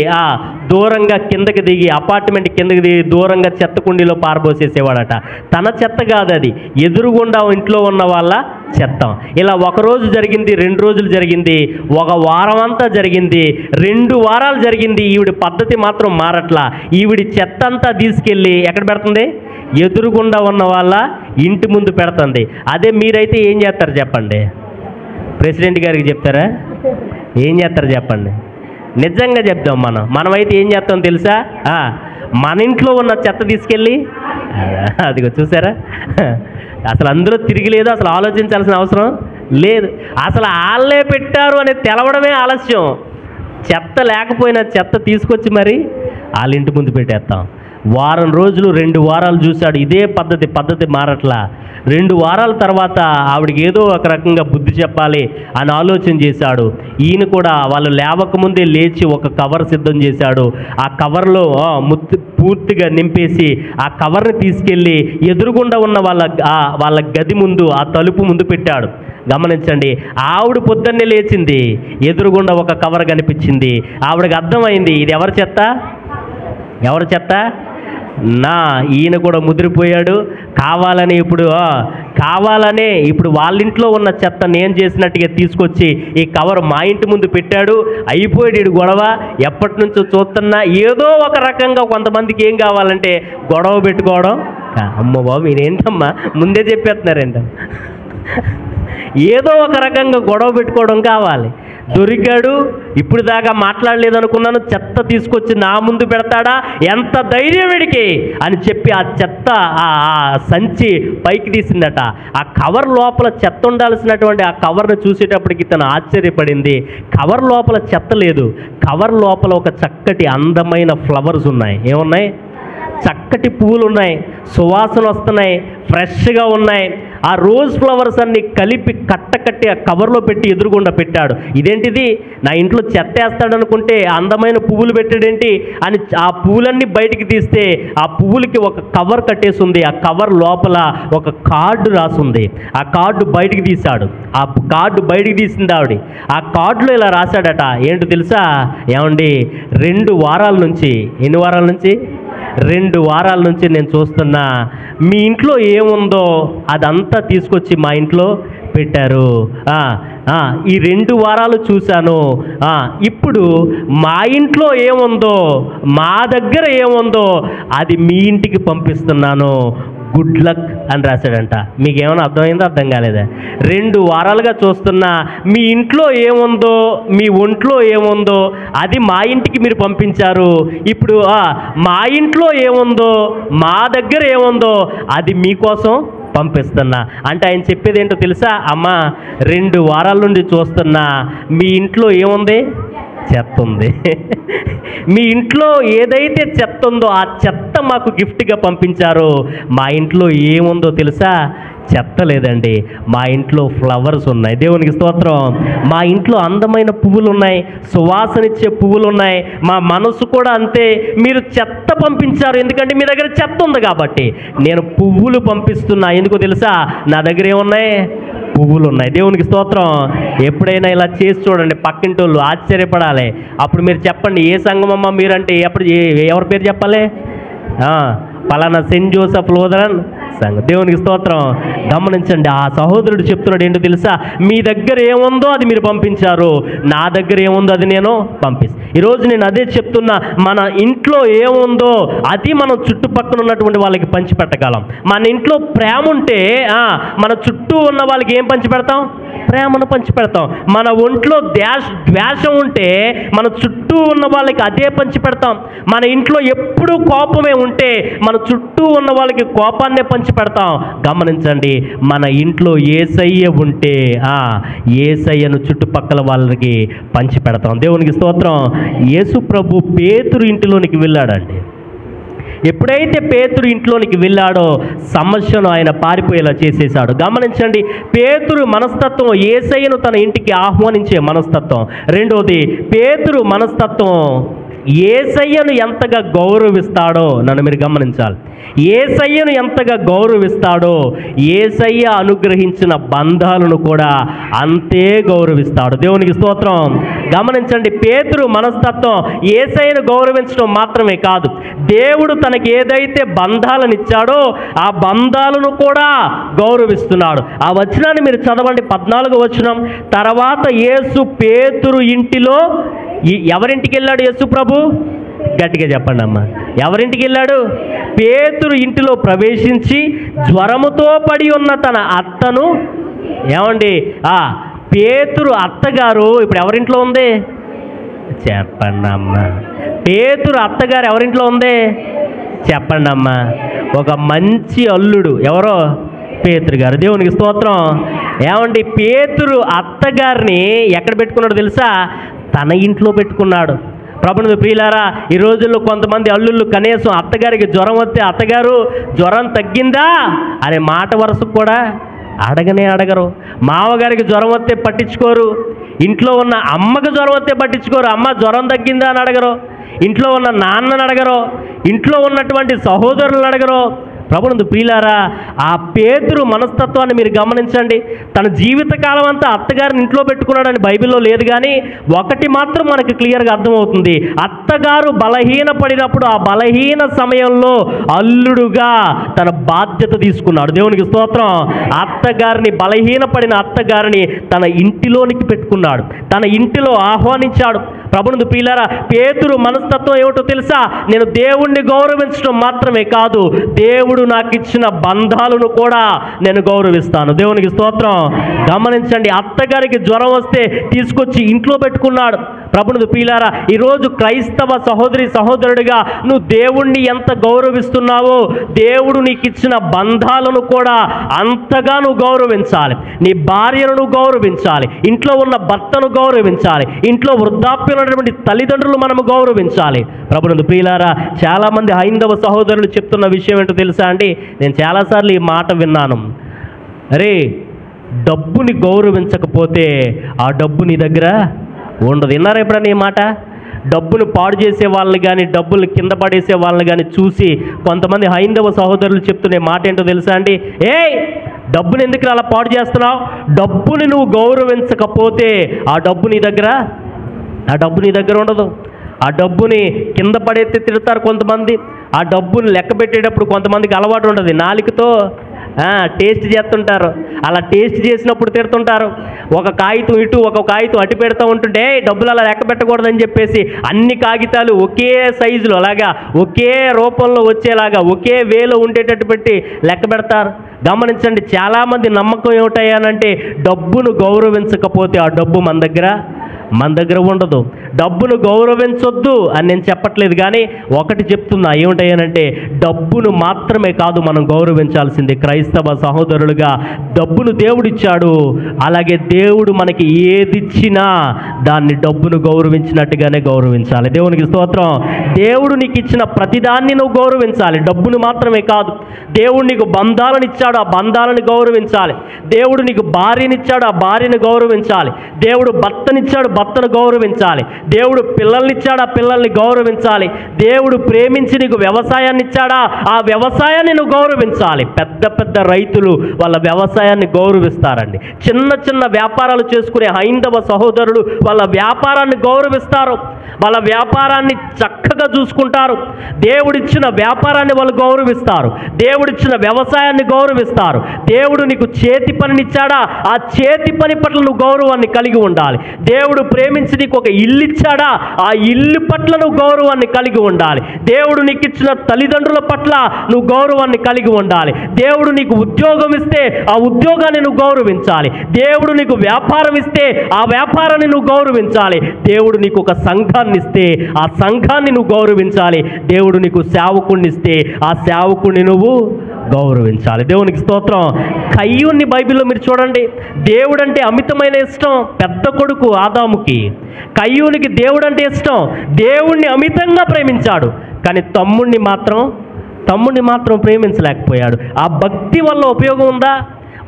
దూరంగా కిందకి దిగి అపార్ట్మెంట్ కిందకి దిగి దూరంగా చెత్త కుండీలో పారబోసేసేవాడట. తన చెత్త కాదు అది, ఎదురుగుండా ఇంట్లో ఉన్న వాళ్ళ చెత్త. ఇలా 1 రోజు జరిగింది, 2 రోజులు జరిగింది, 1 వారం అంతా జరిగింది, 2 వారాలు జరిగింది. ఈవిడ పద్ధతి మాత్రం మారట్లా. ఈవిడి చెత్త అంతా తీసుకెళ్ళి ఎక్కడ పెడుతుంది? ఎదురుగుండా ఉన్న వాళ్ళ ఇంటి ముందు పెడుతుంది. అదే మీరైతే ఏం చేస్తారు చెప్పండి? ప్రెసిడెంట్ గారికి చెప్తారా? ఏం చేస్తారు చెప్పండి? నిజంగా చెప్తాం. మనమైతే ఏం చేస్తాం తెలుసా? మన ఇంట్లో ఉన్న చెత్త తీసుకెళ్ళి అదిగో చూసారా, అసలు అందులో తిరిగిలేదు, అసలు ఆలోచించాల్సిన అవసరం లేదు. అసలు వాళ్ళే పెట్టారు అని తెలవడమే ఆలస్యం. చెత్త లేకపోయినా చెత్త తీసుకొచ్చి మరి వాళ్ళ ఇంటి ముందు పెట్టేస్తాం. వారం రోజులు 2 వారాలు చూశాడు, ఇదే పద్ధతి మారట్లా. 2 వారాల తర్వాత ఆవిడకి ఏదో ఒక రకంగా బుద్ధి చెప్పాలి అని ఆలోచన చేశాడు. ఈయన కూడా వాళ్ళు లేవకముందే లేచి ఒక కవర్ సిద్ధం చేశాడు. ఆ కవర్లో పూర్తిగా నింపేసి ఆ కవర్ని తీసుకెళ్ళి ఎదురుగుండా ఉన్న వాళ్ళ గది ముందు ఆ తలుపు ముందు పెట్టాడు. గమనించండి, ఆవిడ పొద్దున్నే లేచింది, ఎదురుగుండా ఒక కవర్ కనిపించింది. ఆవిడకి అర్థమైంది ఇది ఎవరి చెత్త? ఈయన కూడా ముదిరిపోయాడు. కావాలనే ఇప్పుడు వాళ్ళ ఇంట్లో ఉన్న చెత్త నేను చేసినట్టుగా తీసుకొచ్చి ఈ కవర్ మా ఇంటి ముందు పెట్టాడు. అయిపోయాడు గొడవ. ఎప్పటి నుంచో చూస్తున్నా ఏదో ఒక రకంగా కొంతమందికి ఏం కావాలంటే గొడవ పెట్టుకోవడం. అమ్మ బాబు మీరేంటమ్మా ముందే చెప్పేస్తున్నారేంట? ఏదో ఒక రకంగా గొడవ పెట్టుకోవడం కావాలి. దొరికాడు, ఇప్పుడు దాకా మాట్లాడలేదు అనుకున్నాను, చెత్త తీసుకొచ్చి నా ముందు పెడతాడా, ఎంత ధైర్యం వీడికి అని చెప్పి ఆ చెత్త ఆ సంచి పైకి తీసిందట. ఆ కవర్ లోపల చెత్త ఉండాల్సినటువంటి ఆ కవర్ను చూసేటప్పటికి తను ఆశ్చర్యపడింది. కవర్ లోపల చెత్త లేదు, కవర్ లోపల ఒక చక్కటి అందమైన ఫ్లవర్స్ ఉన్నాయి. ఏమున్నాయి? చక్కటి పువ్వులు ఉన్నాయి, సువాసన వస్తున్నాయి, ఫ్రెష్గా ఉన్నాయి. ఆ రోజ్ ఫ్లవర్స్ అన్ని కలిపి కట్టి ఆ కవర్లో పెట్టి ఎదురుగుండా పెట్టాడు. ఇదేంటిది, నా ఇంట్లో చెత్త వేస్తాడనుకుంటే అందమైన పువ్వులు పెట్టాడేంటి అని ఆ పువ్వులన్నీ బయటికి తీస్తే ఆ పువ్వులకి ఒక కవర్ కట్టేసి ఉంది. ఆ కవర్ లోపల ఒక కార్డు రాసుంది. ఆ కార్డు బయటికి తీశాడు. ఆ కార్డు బయటికి తీసింది ఆవిడ. ఆ కార్డులో ఇలా రాశాడట, ఏంటో తెలుసా? ఏమండి, 2 వారాల నుంచి, ఎన్ని వారాల నుంచి? 2 వారాల నుంచి నేను చూస్తున్నా, మీ ఇంట్లో ఏముందో అదంతా తీసుకొచ్చి మా ఇంట్లో పెట్టారు. ఈ 2 వారాలు చూశాను. ఇప్పుడు మా ఇంట్లో ఏముందో, మా దగ్గర ఏముందో అది మీ ఇంటికి పంపిస్తున్నాను. గుడ్ లక్ అని రాశాడంట. మీకేమైనా అర్థమైందో అర్థం కాలేదా? 2 వారాలుగా చూస్తున్నా, మీ ఇంట్లో ఏముందో, మీ ఒంట్లో ఏముందో అది మా ఇంటికి మీరు పంపించారు. ఇప్పుడు మా ఇంట్లో ఏముందో, మా దగ్గర ఏముందో అది మీకోసం పంపిస్తున్నా. అంటే ఆయన చెప్పేది ఏంటో తెలుసా? అమ్మా, 2 వారాల నుండి చూస్తున్నా, మీ ఇంట్లో ఏముంది? చెత్త ఉంది. మీ ఇంట్లో ఏదైతే చెత్త ఉందో ఆ చెత్త మాకు గిఫ్ట్గా పంపించారో, మా ఇంట్లో ఏముందో తెలుసా? చెత్త లేదండి, మా ఇంట్లో ఫ్లవర్స్ ఉన్నాయి. దేవునికి స్తోత్రం. మా ఇంట్లో అందమైన పువ్వులు ఉన్నాయి, సువాసనిచ్చే పువ్వులు ఉన్నాయి. మా మనసు కూడా అంతే. మీరు చెత్త పంపించారు, ఎందుకంటే మీ దగ్గర చెత్త ఉంది కాబట్టి. నేను పువ్వులు పంపిస్తున్నా. ఎందుకో తెలుసా? నా దగ్గర ఏమున్నాయి? పువ్వులు ఉన్నాయి. దేవునికి స్తోత్రం. ఎప్పుడైనా ఇలా చేసి చూడండి, పక్కింటోళ్ళు ఆశ్చర్యపడాలి. అప్పుడు మీరు చెప్పండి, ఏ సంఘమమ్మ మీరంటే ఎవరి పేరు చెప్పాలి? పలానా సెయింట్ జోసెఫ్ లూథరన్ సంఘం. దేవునికి స్తోత్రం. గమనించండి, ఆ సహోదరుడు చెప్తున్నాడు ఏంటో తెలుసా? మీ దగ్గర ఏముందో అది మీరు పంపించారు, నా దగ్గర ఏముందో అది నేను పంపిస్తాను. ఈరోజు నేను అదే చెప్తున్నా, మన ఇంట్లో ఏముందో అది మనం చుట్టుపక్కల ఉన్నటువంటి వాళ్ళకి పంచిపెట్టగలం. మన ఇంట్లో ప్రేమ ఉంటే మన చుట్టూ ఉన్న వాళ్ళకి ఏం పంచిపెడతాం? ప్రేమను పంచిపెడతాం. మన ఒంట్లో ద్వేషం ఉంటే మన చుట్టూ ఉన్న వాళ్ళకి అదే పంచిపెడతాం. మన ఇంట్లో ఎప్పుడూ కోపమే ఉంటే మన చుట్టూ ఉన్న వాళ్ళకి కోపాన్నే పంచిపెడతాం. గమనించండి, మన ఇంట్లో యేసయ్య ఉంటే యేసయ్యను చుట్టుపక్కల వాళ్ళకి పంచిపెడతాం. దేవునికి స్తోత్రం. యేసు ప్రభు పేతురు ఇంటిలోనికి వెళ్ళాడండి. ఎప్పుడైతే పేతురు ఇంట్లోనికి వెళ్ళాడో సమస్యను ఆయన పారిపోయేలా చేసేశాడు. గమనించండి, పేతురు మనస్తత్వం యేసయ్యను తన ఇంటికి ఆహ్వానించే మనస్తత్వం. రెండోది, పేతురు మనస్తత్వం యేసయ్యను ఎంతగా గౌరవిస్తాడో నన్ను మీరు గమనించాలి. యేసయ్యను ఎంతగా గౌరవిస్తాడో యేసయ్య అనుగ్రహించిన బంధాలను కూడా అంతే గౌరవిస్తాడు. దేవునికి స్తోత్రం. గమనించండి, పేతురు మనస్తత్వం యేసయ్యను గౌరవించడం మాత్రమే కాదు, దేవుడు తనకి ఏదైతే బంధాలను ఇచ్చాడో ఆ బంధాలను కూడా గౌరవిస్తున్నాడు. ఆ వచనాన్ని మీరు చదవండి, 14వ వచనం. తర్వాత యేసు పేతురు ఇంటిలో ఎవరింటికి వెళ్ళాడు? యేసు ప్రభు గట్టిగా చెప్పండి అమ్మా, ఎవరింటికి వెళ్ళాడు? పేతురు ఇంటిలో ప్రవేశించి జ్వరముతో పడి ఉన్న తన అత్తను, ఏమండి పేతురు అత్తగారు ఇప్పుడు ఎవరింట్లో ఉంది? చెప్పండి అమ్మా. పేతురు అత్తగారు ఎవరింట్లో ఉంది? చెప్పండి అమ్మా. ఒక మంచి అల్లుడు. ఎవరో? పేతురు గారు. దేవునికి స్తోత్రం. ఏమండి, పేతురు అత్తగారిని ఎక్కడ పెట్టుకున్నాడు తెలుసా? తన ఇంట్లో పెట్టుకున్నాడు. ప్రభుని ప్రియులారా, ఈ రోజుల్లో కొంతమంది అల్లుళ్ళు కనీసం అత్తగారికి జ్వరం వస్తే అత్తగారు జ్వరం తగ్గిందా అనే మాట వరుసకు కూడా అడగరు. మామగారికి జ్వరం వస్తే పట్టించుకోరు. ఇంట్లో ఉన్న అమ్మకి జ్వరం వస్తే పట్టించుకోరు. అమ్మ జ్వరం తగ్గిందా అని అడగరు. ఇంట్లో ఉన్న నాన్నని అడగరు. ఇంట్లో ఉన్నటువంటి సహోదరులను అడగరు. ప్రభునందు ప్రియులారా, ఆ పేతురు మనస్తత్వాన్ని మీరు గమనించండి. తన జీవితకాలం అంతా అత్తగారిని ఇంట్లో పెట్టుకున్నాడని బైబిల్లో లేదు, కానీ ఒకటి మాత్రం మనకు క్లియర్గా అర్థమవుతుంది. అత్తగారు బలహీనపడినప్పుడు ఆ బలహీన సమయంలో అల్లుడుగా తన బాధ్యత తీసుకున్నాడు. దేవునికి స్తోత్రం. అత్తగారిని, బలహీనపడిన అత్తగారిని తన ఇంటిలోనికి పెట్టుకున్నాడు, తన ఇంటిలో ఆహ్వానించాడు. ప్రభునందు ప్రియులారా, పేతురు మనస్తత్వం ఏమిటో తెలుసా? నేను దేవుణ్ణి గౌరవించడం మాత్రమే కాదు, దేవుడు నాకు ఇచ్చిన బంధాలను కూడా నేను గౌరవిస్తాను. దేవునికి స్తోత్రం. గమనించండి, అత్తగారికి జ్వరం వస్తే తీసుకొచ్చి ఇంట్లో పెట్టుకున్నాడు. ప్రభునందు ప్రియులారా, ఈరోజు క్రైస్తవ సహోదరి సహోదరుడిగా నువ్వు దేవుణ్ణి ఎంత గౌరవిస్తున్నావో దేవుడు నీకు ఇచ్చిన బంధాలను కూడా అంతగా నువ్వు గౌరవించాలి. నీ భార్యను నువ్వు గౌరవించాలి, ఇంట్లో ఉన్న భర్తను గౌరవించాలి, ఇంట్లో వృద్ధాప్యం ఉన్నటువంటి తల్లిదండ్రులు మనము గౌరవించాలి. ప్రభునందు ప్రియులారా, చాలామంది హైందవ సహోదరులు చెప్తున్న విషయం ఏంటో తెలుసా అండి? నేను చాలాసార్లు ఈ మాట విన్నాను. అరే, డబ్బుని గౌరవించకపోతే ఆ డబ్బు నీ దగ్గర ఉండదు. విన్నారా ఎప్పుడన్నా ఈ మాట? డబ్బును పాడు చేసే వాళ్ళని కానీ, డబ్బులు కింద పడేసే వాళ్ళని కానీ చూసి కొంతమంది హైందవ సహోదరులు చెప్తున్న మాట ఏంటో తెలుసా అండి? డబ్బుని ఎందుకు అలా పాడు చేస్తున్నావు? డబ్బుని నువ్వు గౌరవించకపోతే ఆ డబ్బు నీ దగ్గర ఉండదు. ఆ డబ్బుని కింద పడేస్తే తిడతారు కొంతమంది. ఆ డబ్బుని లెక్క పెట్టేటప్పుడు కొంతమందికి అలవాటు ఉంటుంది, నాలుకతో టేస్ట్ చేస్తుంటారు. అలా టేస్ట్ చేసినప్పుడు తిడుతుంటారు. ఒక కాగితం ఇటు, ఒక కాగితం అటు పెడతా ఉంటుంటే డబ్బులు అలా లెక్క పెట్టకూడదని చెప్పేసి అన్ని కాగితాలు ఒకే సైజులో అలాగా ఒకే రూపంలో వచ్చేలాగా ఒకే వేలో ఉండేటట్టు పెట్టి లెక్క పెడతారు. గమనించండి, చాలామంది నమ్మకం ఏమిటయ్యానంటే డబ్బును గౌరవించకపోతే ఆ డబ్బు మన దగ్గర ఉండదు. డబ్బును గౌరవించొద్దు అని నేను చెప్పట్లేదు, కానీ ఒకటి చెప్తున్నా, ఏమిటయ్యానంటే డబ్బును మాత్రమే కాదు మనం గౌరవించాల్సింది. క్రైస్తవ సహోదరులుగా డబ్బును దేవుడిచ్చాడు, అలాగే దేవుడు మనకి ఏదిచ్చినా దాన్ని డబ్బును గౌరవించినట్టుగానే గౌరవించాలి. దేవునికి స్తోత్రం. దేవుడు నీకు ఇచ్చిన ప్రతిదాన్ని నువ్వు గౌరవించాలి, డబ్బును మాత్రమే కాదు. దేవుడు నీకు బంధాలను ఇచ్చాడు, ఆ బంధాలను గౌరవించాలి. దేవుడు నీకు భార్యనిచ్చాడు, ఆ భార్యను గౌరవించాలి. దేవుడు భర్తనిచ్చాడు, భర్తను గౌరవించాలి. దేవుడు పిల్లల్నిచ్చాడు, ఆ పిల్లల్ని గౌరవించాలి. దేవుడు ప్రేమించి నీకు వ్యవసాయాన్ని ఇచ్చాడా, ఆ వ్యవసాయాన్ని నువ్వు గౌరవించాలి. పెద్ద పెద్ద రైతులు వాళ్ళ వ్యవసాయాన్ని గౌరవిస్తారండి. చిన్న చిన్న వ్యాపారాలు చేసుకునే హైందవ సహోదరులు వాళ్ళ వ్యాపారాన్ని గౌరవిస్తారు, వాళ్ళ వ్యాపారాన్ని చక్కగా చూసుకుంటారు. దేవుడిచ్చిన వ్యాపారాన్ని వాళ్ళు గౌరవిస్తారు, దేవుడిచ్చిన వ్యవసాయాన్ని గౌరవిస్తారు. దేవుడు నీకు చేతి పనినిచ్చాడా, ఆ చేతి పని పట్ల నువ్వు గౌరవాన్ని కలిగి ఉండాలి. దేవుడు ప్రేమించి నీకు ఒక ఇల్లు ఇచ్చాడా, ఆ ఇల్లు పట్ల నువ్వు గౌరవాన్ని కలిగి ఉండాలి. దేవుడు నీకు ఇచ్చిన తల్లిదండ్రుల పట్ల నువ్వు గౌరవాన్ని కలిగి ఉండాలి. దేవుడు నీకు ఉద్యోగం ఇస్తే ఆ ఉద్యోగాన్ని నువ్వు గౌరవించాలి. దేవుడు నీకు వ్యాపారం ఇస్తే ఆ వ్యాపారాన్ని నువ్వు గౌరవించాలి. దేవుడు నీకు ఒక సంఘాన్ని ఇస్తే ఆ సంఘాన్ని నువ్వు గౌరవించాలి. దేవుడు నీకు సేవకుణ్ణి ఇస్తే ఆ సేవకుణ్ణి నువ్వు గౌరవించాలి. దేవునికి స్తోత్రం. కయ్యూన్ని బైబిల్లో మీరు చూడండి. దేవుడు అంటే అమితమైన ఇష్టం పెద్ద కొడుకు ఆదాముకి. కయ్యూనికి దేవుడు అంటే ఇష్టం. దేవుణ్ణి అమితంగా ప్రేమించాడు, కానీ తమ్ముణ్ణి మాత్రం ప్రేమించలేకపోయాడు. ఆ భక్తి వల్ల ఉపయోగం ఉందా?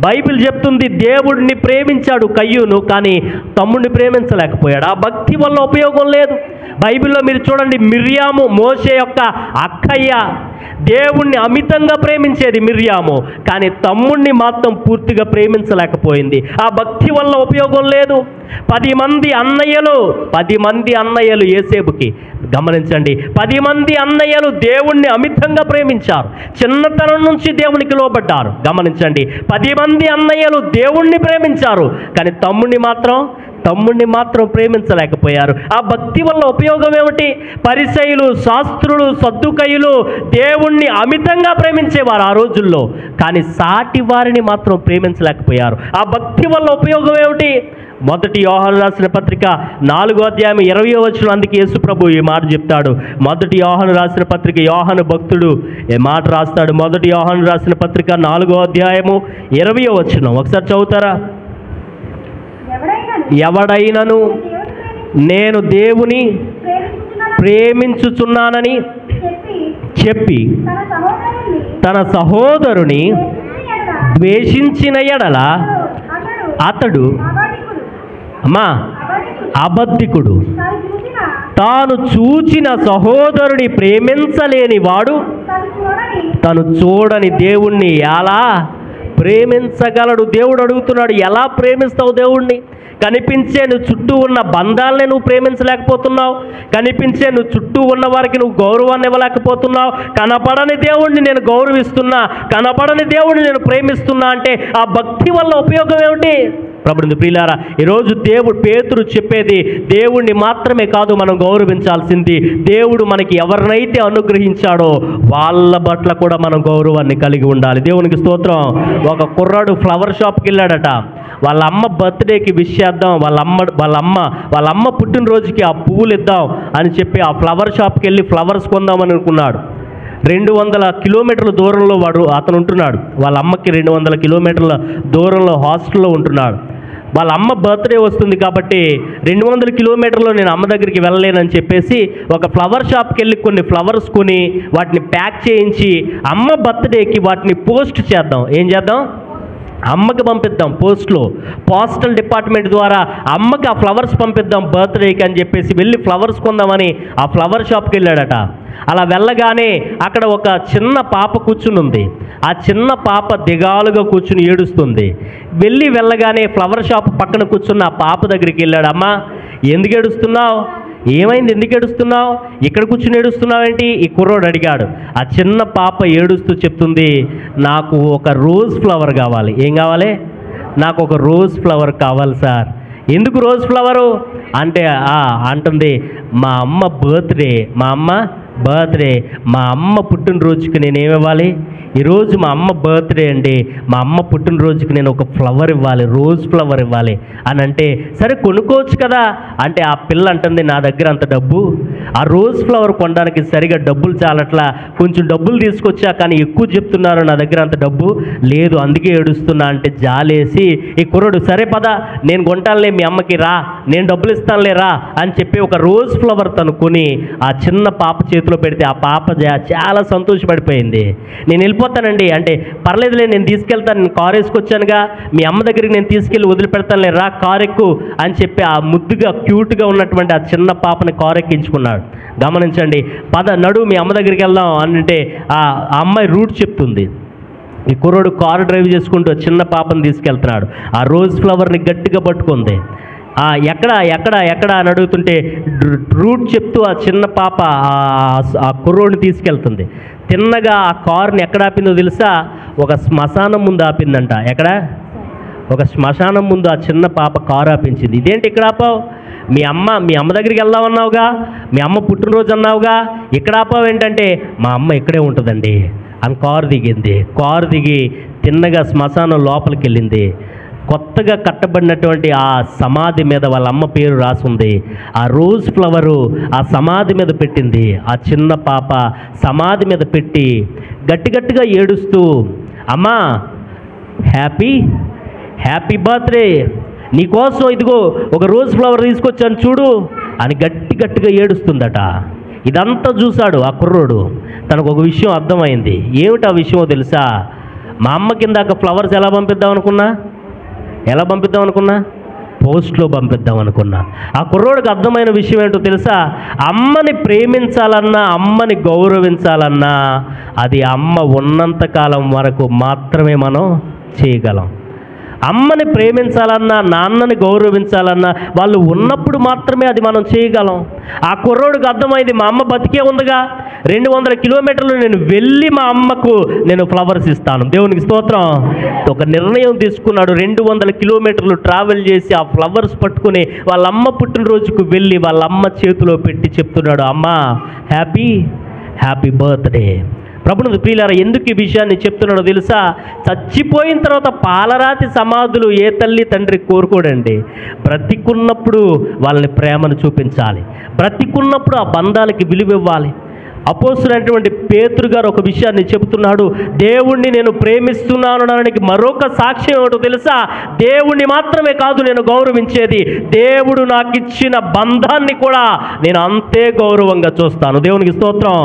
బైబిల్ చెప్తుంది దేవుడిని ప్రేమించాడు కయ్యూను, కానీ తమ్ముడిని ప్రేమించలేకపోయాడు. ఆ భక్తి వల్ల ఉపయోగం లేదు. బైబిల్లో మీరు చూడండి, మిర్యాము మోషే యొక్క అక్కయ్య. దేవుణ్ణి అమితంగా ప్రేమించేది మిర్యాము, కానీ తమ్ముణ్ణి మాత్రం పూర్తిగా ప్రేమించలేకపోయింది. ఆ భక్తి వల్ల ఉపయోగం లేదు. 10 మంది అన్నయ్యలు యేసేపుకి. గమనించండి, 10 మంది అన్నయ్యలు దేవుణ్ణి అమితంగా ప్రేమించారు, చిన్నతనం నుంచి దేవునికి లోబడ్డారు. గమనించండి, 10 మంది అన్నయ్యలు దేవుణ్ణి ప్రేమించారు, కానీ తమ్ముణ్ణి మాత్రం ప్రేమించలేకపోయారు. ఆ భక్తి వల్ల ఉపయోగం ఏమిటి? పరిసయ్యులు, శాస్త్రులు, సద్దుకయ్యులు దేవుణ్ణి అమితంగా ప్రేమించేవారు ఆ రోజుల్లో, కానీ సాటి వారిని మాత్రం ప్రేమించలేకపోయారు. ఆ భక్తి వల్ల ఉపయోగం ఏమిటి? 1 యోహాను రాసిన పత్రిక 4వ అధ్యాయం 20వ వచనం. అందుకే యేసు ప్రభు ఈ మాట చెప్తాడు. 1 యోహాను రాసిన పత్రిక, యోహాను భక్తుడు ఈ మాట రాస్తాడు. 1 యోహాను రాసిన పత్రిక 4వ అధ్యాయము 20వ వచనం ఒకసారి చదువుతారా? ఎవడైనను నేను దేవుని ప్రేమించుచున్నానని చెప్పి తన సహోదరుని ద్వేషించిన ఎడల అతడు అబద్ధికుడు. తాను చూచిన సహోదరుని ప్రేమించలేని వాడు తను చూడని దేవుణ్ణి ఎలా ప్రేమించగలడు? దేవుడు అడుగుతున్నాడు, ఎలా ప్రేమిస్తావు దేవుణ్ణి? కనిపించే నువ్వు చుట్టూ ఉన్న బంధాలనే నువ్వు ప్రేమించలేకపోతున్నావు. కనిపించే నువ్వు చుట్టూ ఉన్న వారికి నువ్వు గౌరవాన్ని ఇవ్వలేకపోతున్నావు. కనపడని దేవుణ్ణి నేను గౌరవిస్తున్నా, కనపడని దేవుణ్ణి నేను ప్రేమిస్తున్నా అంటే ఆ భక్తి వల్ల ఉపయోగం ఏమిటి? ప్రభుని ప్రియులారా, ఈరోజు పేతురు చెప్పేది దేవుణ్ణి మాత్రమే కాదు మనం గౌరవించాల్సింది, దేవుడు మనకి ఎవరినైతే అనుగ్రహించాడో వాళ్ళ పట్ల కూడా మనం గౌరవాన్ని కలిగి ఉండాలి. దేవునికి స్తోత్రం. ఒక కుర్రాడు ఫ్లవర్ షాప్కి వెళ్ళాడట. వాళ్ళ అమ్మ బర్త్డేకి విష్ చేద్దాం, వాళ్ళ అమ్మ పుట్టినరోజుకి ఆ పువ్వులు ఇద్దాం అని చెప్పి ఆ ఫ్లవర్ షాప్కి వెళ్ళి ఫ్లవర్స్ కొందామని అనుకున్నాడు. 200 కిలోమీటర్ల దూరంలో అతను ఉంటున్నాడు. వాళ్ళ అమ్మకి 200 కిలోమీటర్ల దూరంలో హాస్టల్లో ఉంటున్నాడు. వాళ్ళ అమ్మ బర్త్డే వస్తుంది కాబట్టి 200 కిలోమీటర్లో నేను అమ్మ దగ్గరికి వెళ్ళలేనని చెప్పేసి ఒక ఫ్లవర్ షాప్కి వెళ్ళి కొన్ని ఫ్లవర్స్ కొని వాటిని ప్యాక్ చేయించి అమ్మ బర్త్డేకి వాటిని పోస్ట్ చేద్దాం. ఏం చేద్దాం? అమ్మకి పంపిద్దాం. పోస్టల్ డిపార్ట్మెంట్ ద్వారా అమ్మకి ఆ ఫ్లవర్స్ పంపిద్దాం బర్త్డేకి అని చెప్పేసి వెళ్ళి ఫ్లవర్స్ కొందామని ఆ ఫ్లవర్ షాప్కి వెళ్ళాడట. అలా వెళ్ళగానే అక్కడ ఒక చిన్న పాప కూర్చుని ఉంది. ఆ చిన్న పాప దిగాలుగా కూర్చుని ఏడుస్తుంది. వెళ్ళగానే ఫ్లవర్ షాప్ పక్కన కూర్చున్న ఆ పాప దగ్గరికి వెళ్ళాడు. అమ్మా, ఎందుకు ఏడుస్తున్నావు? ఏమైంది? ఎందుకు ఏడుస్తున్నావు? ఇక్కడ కూర్చుని ఏడుస్తున్నావేంటి? ఈ కుర్రోడు అడిగాడు. ఆ చిన్న పాప ఏడుస్తూ చెప్తుంది, నాకు ఒక రోజ్ ఫ్లవర్ కావాలి. ఏం కావాలి? నాకు ఒక రోజ్ ఫ్లవర్ కావాలి సార్. ఎందుకు రోజ్ ఫ్లవరు అంటే అంటుంది, మా అమ్మ బర్త్డే మా అమ్మ పుట్టినరోజుకి నేనేమివ్వాలి? ఈరోజు మా అమ్మ బర్త్డే అండి, మా అమ్మ పుట్టినరోజుకి నేను ఒక ఫ్లవర్ ఇవ్వాలి, రోజ్ ఫ్లవర్ ఇవ్వాలి అని అంటే, సరే కొనుక్కోవచ్చు కదా అంటే ఆ పిల్ల అంటుంది, నా దగ్గర అంత డబ్బు, ఆ రోజ్ ఫ్లవర్ కొనడానికి సరిగా డబ్బులు చాలట్లా, కొంచెం డబ్బులు తీసుకొచ్చా కానీ ఎక్కువ చెప్తున్నారు, నా దగ్గర అంత డబ్బు లేదు, అందుకే ఏడుస్తున్నా అంటే జాలేసి ఈ కుర్రోడు, సరే పద నేను కొంటానులే, మీ అమ్మకి రా, నేను డబ్బులు ఇస్తానులే రా అని చెప్పి ఒక రోజ్ ఫ్లవర్ తనుకొని ఆ చిన్న పాప చేతిలో పెడితే ఆ పాప చాలా సంతోషపడిపోయింది. నేను వెళ్ళిపోతానండి అంటే, పర్లేదులే నేను తీసుకెళ్తాను, నేను కారు వేసుకొచ్చానుగా, మీ అమ్మ దగ్గరికి నేను తీసుకెళ్ళి వదిలిపెడతానులే, రా కారు ఎక్కు అని చెప్పి ఆ ముద్దుగా క్యూట్గా ఉన్నటువంటి ఆ చిన్న పాపని కారు ఎక్కించుకున్నాడు. గమనించండి, పద నడు మీ అమ్మ దగ్గరికి వెళ్దాం అంటే ఆ అమ్మాయి రూట్ చెప్తుంది. ఈ కుర్రోడు కారు డ్రైవ్ చేసుకుంటూ చిన్న పాపని తీసుకెళ్తున్నాడు. ఆ రోజ్ ఫ్లవర్ని గట్టిగా పట్టుకుంది. ఎక్కడ అని అడుగుతుంటే రూట్ చెప్తూ ఆ చిన్న పాప ఆ కుర్రోడిని తీసుకెళ్తుంది. తిన్నగా ఆ కారుని ఎక్కడ ఆపిందో తెలుసా? ఒక శ్మశానం ముందు ఆపిందంట. ఎక్కడ? ఒక శ్మశానం ముందు ఆ చిన్న పాప కారు ఆపించింది. ఇదేంటి ఇక్కడ ఆపావు? మీ అమ్మ దగ్గరికి వెళ్దామన్నావుగా, మీ అమ్మ పుట్టినరోజు అన్నావుగా, ఇక్కడ ఆపావు ఏంటంటే, మా అమ్మ ఇక్కడే ఉంటుందండి అని కారు దిగింది. కారు దిగి తిన్నగా శ్మశానం లోపలికి వెళ్ళింది. కొత్తగా కట్టబడినటువంటి ఆ సమాధి మీద వాళ్ళ అమ్మ పేరు రాసుంది. ఆ రోజ్ ఫ్లవరు ఆ సమాధి మీద పెట్టింది. ఆ చిన్న పాప సమాధి మీద పెట్టి గట్టిగా ఏడుస్తూ, అమ్మా హ్యాపీ బర్త్డే, నీకోసం ఇదిగో ఒక రోజ్ ఫ్లవర్ తీసుకొచ్చాను చూడు అని గట్టిగా ఏడుస్తుందట. ఇదంతా చూశాడు ఆ కుర్రోడు. తనకు ఒక విషయం అర్థమైంది. ఏమిటి ఆ విషయం తెలుసా? మా అమ్మ కిందాక ఫ్లవర్స్ ఎలా పంపిద్దాం అనుకున్నా పోస్ట్లో పంపిద్దాం అనుకున్నా. ఆ కుర్రోడికి అర్థమైన విషయం ఏంటో తెలుసా? అమ్మని ప్రేమించాలన్నా, అమ్మని గౌరవించాలన్నా అది అమ్మ ఉన్నంతకాలం వరకు మాత్రమే మనం చేయగలం. అమ్మని ప్రేమించాలన్నా, నాన్నని గౌరవించాలన్నా వాళ్ళు ఉన్నప్పుడు మాత్రమే అది మనం చేయగలం. ఆ కుర్రోడికి అర్థమైంది, మా అమ్మ బతికే ఉందిగా, 200 కిలోమీటర్లు నేను వెళ్ళి మా అమ్మకు నేను ఫ్లవర్స్ ఇస్తాను. దేవునికి స్తోత్రం. ఒక నిర్ణయం తీసుకున్నాడు. 200 కిలోమీటర్లు ట్రావెల్ చేసి ఆ ఫ్లవర్స్ పట్టుకుని వాళ్ళ అమ్మ పుట్టినరోజుకు వెళ్ళి వాళ్ళ అమ్మ చేతిలో పెట్టి చెప్తున్నాడు, అమ్మా హ్యాపీ బర్త్డే. ప్రభువుని ప్రియులారా, ఎందుకు ఈ విషయాన్ని చెప్తున్నాడో తెలుసా? చచ్చిపోయిన తర్వాత పాలరాతి సమాధులు ఏ తల్లి తండ్రి కోరుకోడండి. బ్రతికున్నప్పుడు వాళ్ళని ప్రేమను చూపించాలి, బ్రతికున్నప్పుడు ఆ బంధాలకి విలువ ఇవ్వాలి. అపోస్తలుడైనటువంటి పేతురు గారు ఒక విషయాన్ని చెబుతున్నాడు. దేవుణ్ణి నేను ప్రేమిస్తున్నాను అనడానికి మరొక సాక్ష్యం ఏమిటో తెలుసా? దేవుణ్ణి మాత్రమే కాదు నేను గౌరవించేది, దేవుడు నాకు ఇచ్చిన బంధాన్ని కూడా నేను అంతే గౌరవంగా చూస్తాను. దేవునికి స్తోత్రం.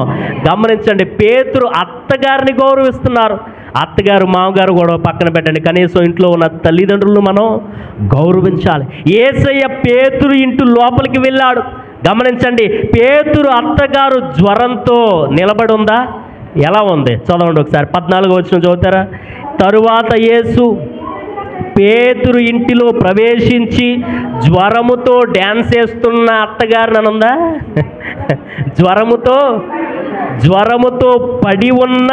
గమనించండి, పేతురు అత్తగారిని గౌరవిస్తున్నారు. అత్తగారు మామగారు కూడా పక్కన పెట్టండి, కనీసం ఇంట్లో ఉన్న తల్లిదండ్రులను మనం గౌరవించాలి. యేసయ్య పేతురు ఇంటి లోపలికి వెళ్ళాడు. గమనించండి, పేతురు అత్తగారు జ్వరంతో నిలబడి ఉందా? ఎలా ఉంది? చదవండి ఒకసారి, 14వ వచనం చదువుతారా? తరువాత యేసు పేతురు ఇంటిలో ప్రవేశించి జ్వరముతో డ్యాన్స్ వేస్తున్న అత్తగారిని అని ఉందా? జ్వరముతో పడి ఉన్న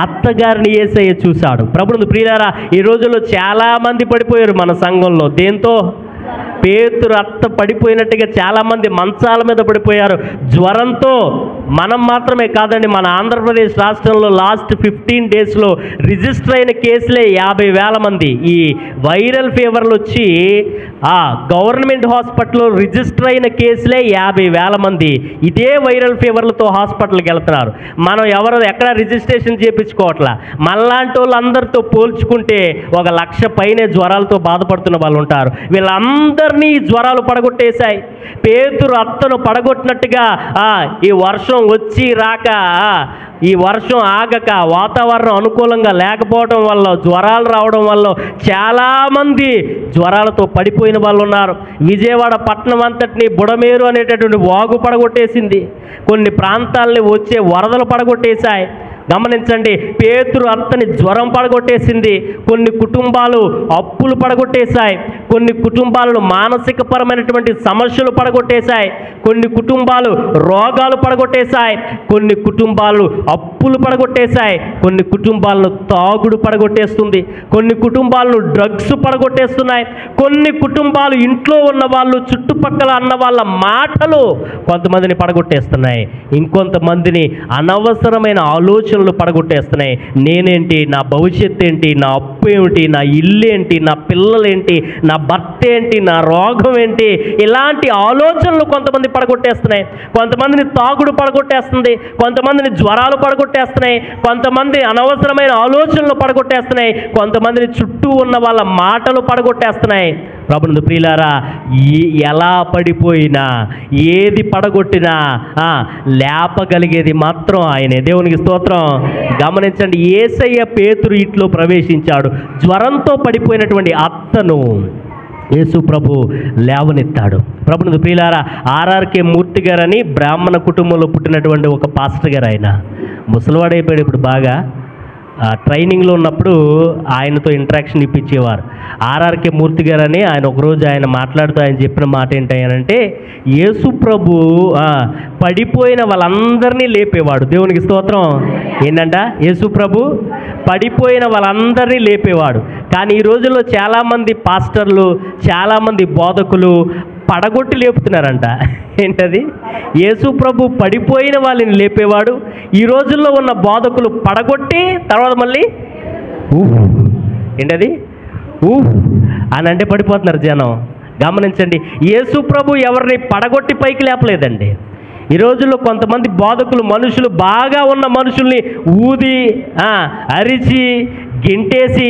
అత్తగారిని యేసయ్య చూశాడు. ప్రభువుని ప్రియులారా, ఈ రోజుల్లో చాలామంది పడిపోయారు మన సంఘంలో. దేంతో? పేతురు అత్త పడిపోయినట్టుగా చాలామంది మంచాల మీద పడిపోయారు జ్వరంతో. మనం మాత్రమే కాదండి, మన ఆంధ్రప్రదేశ్ రాష్ట్రంలో లాస్ట్ 15 డేస్లో రిజిస్టర్ అయిన కేసులే 50,000 మంది. ఈ వైరల్ ఫీవర్లు వచ్చి గవర్నమెంట్ హాస్పిటల్లో రిజిస్టర్ అయిన కేసులే 50,000 మంది ఇదే వైరల్ ఫీవర్లతో హాస్పిటల్కి వెళ్తున్నారు. మనం ఎక్కడ రిజిస్ట్రేషన్ చేయించుకోవట్లా. మనలాంటి వాళ్ళందరితో పోల్చుకుంటే 1,00,000 పైనే జ్వరాలతో బాధపడుతున్న వాళ్ళు ఉంటారు. వీళ్ళందరినీ జ్వరాలు పడగొట్టేశాయి. పేతురు అత్తను పడగొట్టినట్టుగా ఈ వర్షం వచ్చి రాక, ఈ వర్షం ఆగక, వాతావరణం అనుకూలంగా లేకపోవడం వల్ల, జ్వరాలు రావడం వల్ల చాలామంది జ్వరాలతో పడిపోయిన వాళ్ళు ఉన్నారు. విజయవాడ పట్టణం అంతటిని బుడమేరు అనేటటువంటి వాగు పడగొట్టేసింది. కొన్ని ప్రాంతాలని వచ్చే వరదలు పడగొట్టేశాయి. గమనించండి, పేతురు అత్తని జ్వరం పడగొట్టేసింది. కొన్ని కుటుంబాలు అప్పులు పడగొట్టేశాయి, కొన్ని కుటుంబాలను మానసికపరమైనటువంటి సమస్యలు పడగొట్టేశాయి, కొన్ని కుటుంబాలు రోగాలు పడగొట్టేశాయి, కొన్ని కుటుంబాలు అప్పులు పడగొట్టేశాయి, కొన్ని కుటుంబాలను తాగుడు పడగొట్టేస్తుంది, కొన్ని కుటుంబాలను డ్రగ్స్ పడగొట్టేస్తున్నాయి, కొన్ని కుటుంబాలు ఇంట్లో ఉన్న వాళ్ళు, చుట్టుపక్కల అన్న వాళ్ళ మాటలు కొంతమందిని పడగొట్టేస్తున్నాయి, ఇంకొంతమందిని అనవసరమైన ఆలోచనలు పడగొట్టేస్తున్నాయి. నేనేంటి, నా భవిష్యత్తు ఏంటి, నా అప్పు ఏమిటి, నా ఇల్లు ఏంటి, నా పిల్లలేంటి, నా భర్త ఏంటి, నా రోగం ఏంటి, ఇలాంటి ఆలోచనలు కొంతమంది పడగొట్టేస్తున్నాయి. కొంతమందిని తాగుడు పడగొట్టేస్తుంది, కొంతమందిని జ్వరాలు పడగొట్టేస్తున్నాయి, కొంతమంది అనవసరమైన ఆలోచనలు పడగొట్టేస్తున్నాయి, కొంతమందిని చుట్టూ ఉన్న వాళ్ళ మాటలు పడగొట్టేస్తున్నాయి. ప్రభువుని ప్రియులారా, ఎలా పడిపోయినా, ఏది పడగొట్టినా లేపగలిగేది మాత్రం ఆయనే. దేవునికి స్తోత్రం. గమనించండి, యేసయ్య పేతురు ఇంట్లో ప్రవేశించాడు. జ్వరంతో పడిపోయినటువంటి అత్తను యేసు ప్రభు లేవనెత్తాడు. ప్రభువుని ప్రియులారా, ఆర్ఆర్కే మూర్తి గారని బ్రాహ్మణ కుటుంబంలో పుట్టినటువంటి ఒక పాస్టర్ గారు. ఆయన ముసలివాడైపోయాడు. ఇప్పుడు బాగా ట్రైనింగ్లో ఉన్నప్పుడు ఆయనతో ఇంటరాక్షన్ ఇప్పించేవారు. ఆర్ఆర్కే మూర్తి గారు అని ఆయన ఒకరోజు ఆయన మాట్లాడుతూ ఆయన చెప్పిన మాట ఏంటంటే, యేసు ప్రభు పడిపోయిన వాళ్ళందరినీ లేపేవాడు. దేవునికి స్తోత్రం. ఏంటంట? యేసు ప్రభు పడిపోయిన వాళ్ళందరినీ లేపేవాడు. కానీ ఈ రోజుల్లో చాలామంది పాస్టర్లు, చాలామంది బోధకులు పడగొట్టి లేపుతున్నారంట. ఏంటది? యేసు ప్రభు పడిపోయిన వాళ్ళని లేపేవాడు. ఈ రోజుల్లో ఉన్న బోధకులు పడగొట్టి తర్వాత మళ్ళీ ఏంటది అని అంటే పడిపోతున్నారు జనం. గమనించండి, యేసు ప్రభు ఎవరిని పడగొట్టి పైకి లేపలేదండి. ఈ రోజుల్లో కొంతమంది బోధకులు మనుషులు, బాగా ఉన్న మనుషుల్ని ఊది అరిచి గింటేసి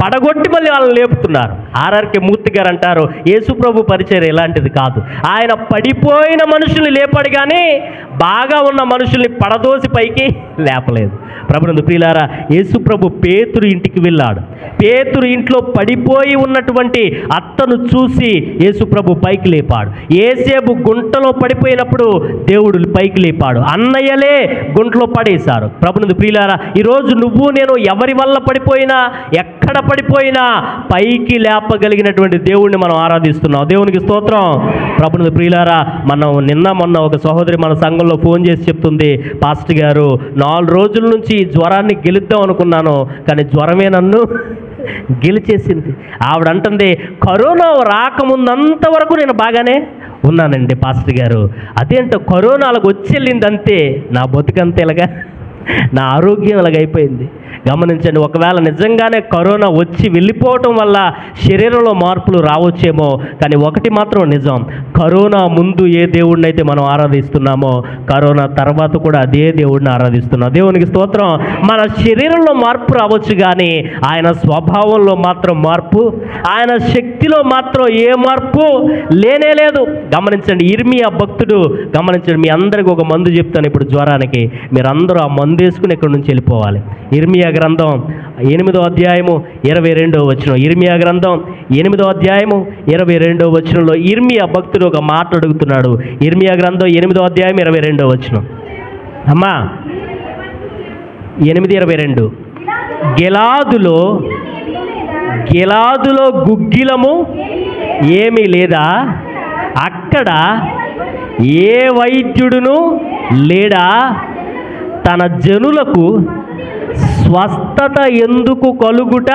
పడగొట్టి మళ్ళీ వాళ్ళని లేపుతున్నారు. ఆర్ఆర్కే మూర్తి గారు అంటారు, యేసు ప్రభు పరిచయం ఇలాంటిది కాదు. ఆయన పడిపోయిన మనుషుల్ని లేపాడు కానీ బాగా ఉన్న మనుషుల్ని పడదోసి పైకి లేపలేదు. ప్రభునందు ప్రియులారా, యేసు ప్రభు పేతురు ఇంటికి వెళ్ళాడు. పేతురు ఇంట్లో పడిపోయి ఉన్నటువంటి అత్తను చూసి యేసు ప్రభు పైకి లేపాడు. యేసేపు గుంటలో పడిపోయినప్పుడు దేవుడు పైకి లేపాడు. అన్నయ్యలే గుంటలో పడేశారు. ప్రభునందు ప్రియులారా, ఈరోజు నువ్వు నేను ఎవరి వల్ల పడిపోయినా, ఎక్కడ పడిపోయినా పైకి లేపగలిగినటువంటి దేవుడిని మనం ఆరాధిస్తున్నాం. దేవునికి స్తోత్రం. ప్రభునందు ప్రియులారా, మనం మొన్న ఒక సహోదరి మన సంఘంలో ఫోన్ చేసి చెప్తుంది, పాస్టర్ గారు 4 రోజుల నుంచి జ్వరాన్ని గెలుద్దాం అనుకున్నాను, కానీ జ్వరమే నన్ను గెలిచేసింది. ఆవిడ అంటుంది, కరోనా రాకముందంత వరకు నేను బాగానే ఉన్నానండి పాస్టర్ గారు, అదేంటో కరోనాలకు వచ్చి అంతే, నా బతుకంతే ఇలాగా, నా ఆరోగ్యం ఇలాగైపోయింది. గమనించండి, ఒకవేళ నిజంగానే కరోనా వచ్చి వెళ్ళిపోవటం వల్ల శరీరంలో మార్పులు రావచ్చేమో, కానీ ఒకటి మాత్రం నిజం, కరోనా ముందు ఏ దేవుడిని అయితే మనం ఆరాధిస్తున్నామో కరోనా తర్వాత కూడా అదే దేవుడిని ఆరాధిస్తున్నాం. దేవునికి స్తోత్రం. మన శరీరంలో మార్పు రావచ్చు కానీ ఆయన స్వభావంలో మాత్రం మార్పు, ఆయన శక్తిలో మాత్రం ఏ మార్పు లేనే లేదు. గమనించండి, ఇర్మియా భక్తుడు, గమనించండి, మీ అందరికీ ఒక మందు చెప్తాను ఇప్పుడు జ్వరానికి, మీరందరూ ఆ మందు వేసుకుని ఇక్కడి నుంచి వెళ్ళిపోవాలి. ఇర్మియా గ్రంథం 8వ అధ్యాయము 22వ వచనం. ఇర్మియా గ్రంథం 8వ అధ్యాయము 22వ వచనంలో ఇర్మియా భక్తుడు ఒక మాట అడుగుతున్నాడు. ఇర్మియా గ్రంథం 8వ అధ్యాయం 22వ వచనం. అమ్మా 8:22, గిలాదులో గుగ్గిలము ఏమీ లేదా, అక్కడ ఏ వైద్యుడును లేడా, తన జనులకు స్వస్థత ఎందుకు కలుగుట.